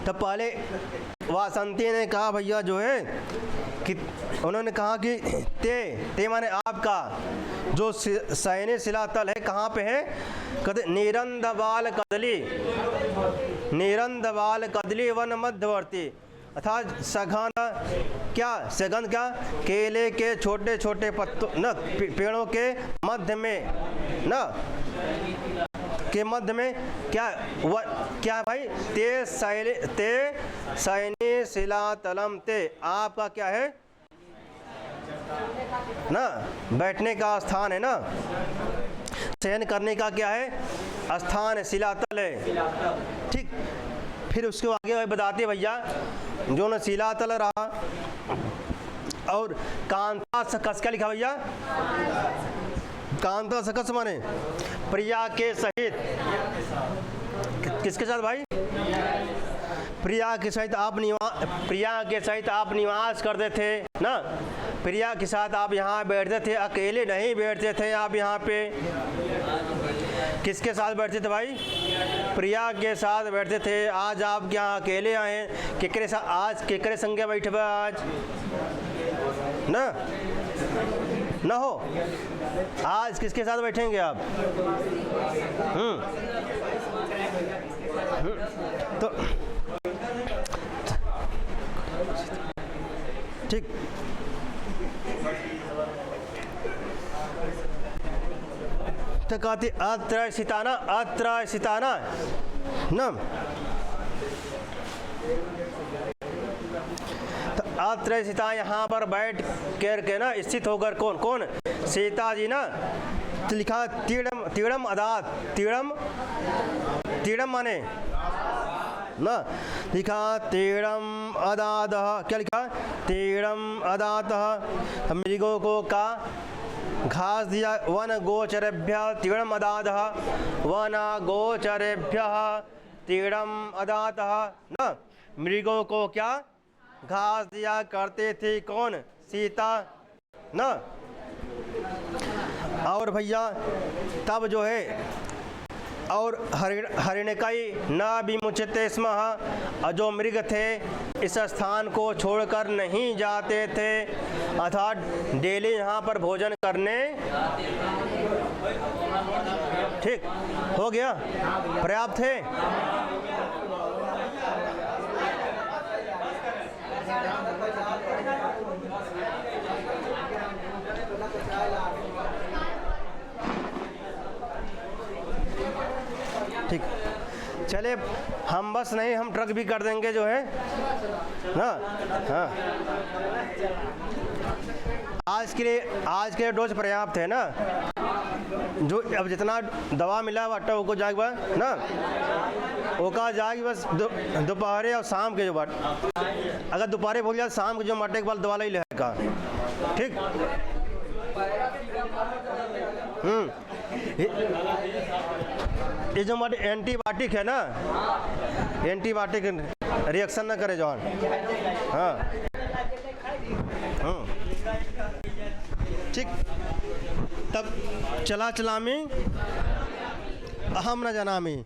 तब पहले वासंती ने कहा भैया जो है कि उन्होंने कहा कि ते माने आपका जो सैन्य शिलातल है कहाँ पे है? कहते नीरंदवाल कदली वन मध्यवर्ती, अर्थात सघन क्या केले के छोटे छोटे पत्तों न, पेड़ों के मध्य में न, के मध्य में क्या भाई? ते सैन्य शिलातलम, ते आपका क्या है ना, बैठने का स्थान है ना, शयन करने का क्या है? स्थान है, शिलातल है। ठीक। फिर उसके आगे बताते भैया जो न शिलातल रहा और कांता सकस, क्या लिखा भैया? कांता सकस माने प्रिया के सहित, किसके साथ भाई? प्रिया के सहित आप निवास करते थे ना। प्रिया के साथ आप यहाँ बैठते थे, अकेले नहीं बैठते थे आप यहाँ पे। किसके साथ बैठते थे भाई? प्रिया के साथ बैठते थे। आज आप यहाँ अकेले आए हैं, केकरे साथ? आज केकरे संगे बैठे आज ना हो, आज किसके साथ बैठेंगे आप? तो ठीक। तो कहते अत्र सिताना न, तो अत्र सीता यहाँ पर बैठ कर के ना स्थित होकर कौन सीता जी ना। तो लिखा तीड़म अदात, तीड़म माने ना, लिखा तीड़म अदात, क्या लिखा? तीड़म अदात, मृगों को का घास दिया। वन गोचरेभ्य तीड़म अदात, वन गोचरेभ्य तीड़म अदात ना, मृगों को क्या घास दिया करते थे कौन? सीता ना। और भैया तब जो है और हरिणकई न विमुच्यते स्म, जो मृग थे इस स्थान को छोड़कर नहीं जाते थे, अर्थात डेली यहाँ पर भोजन करने। ठीक हो गया, पर्याप्त है। ठीक, चले हम बस नहीं, हम ट्रक भी कर देंगे जो है ना। हाँ, आज के लिए डोज पर्याप्त है ना। जो अब जितना दवा मिला बाटा वो को जाएगी बस ना, वो कहा जाएगी बस दोपहर और शाम के जो बाट, अगर दोपहर भूल जाए शाम के जो बाटे के बाद दवा ले लेगा। ठीक, ये जो हमारे एंटीबायोटिक है ना, एंटीबायोटिक रिएक्शन ना करे जवान। हाँ, ठीक, तब चला चलामी अहम न जनामी।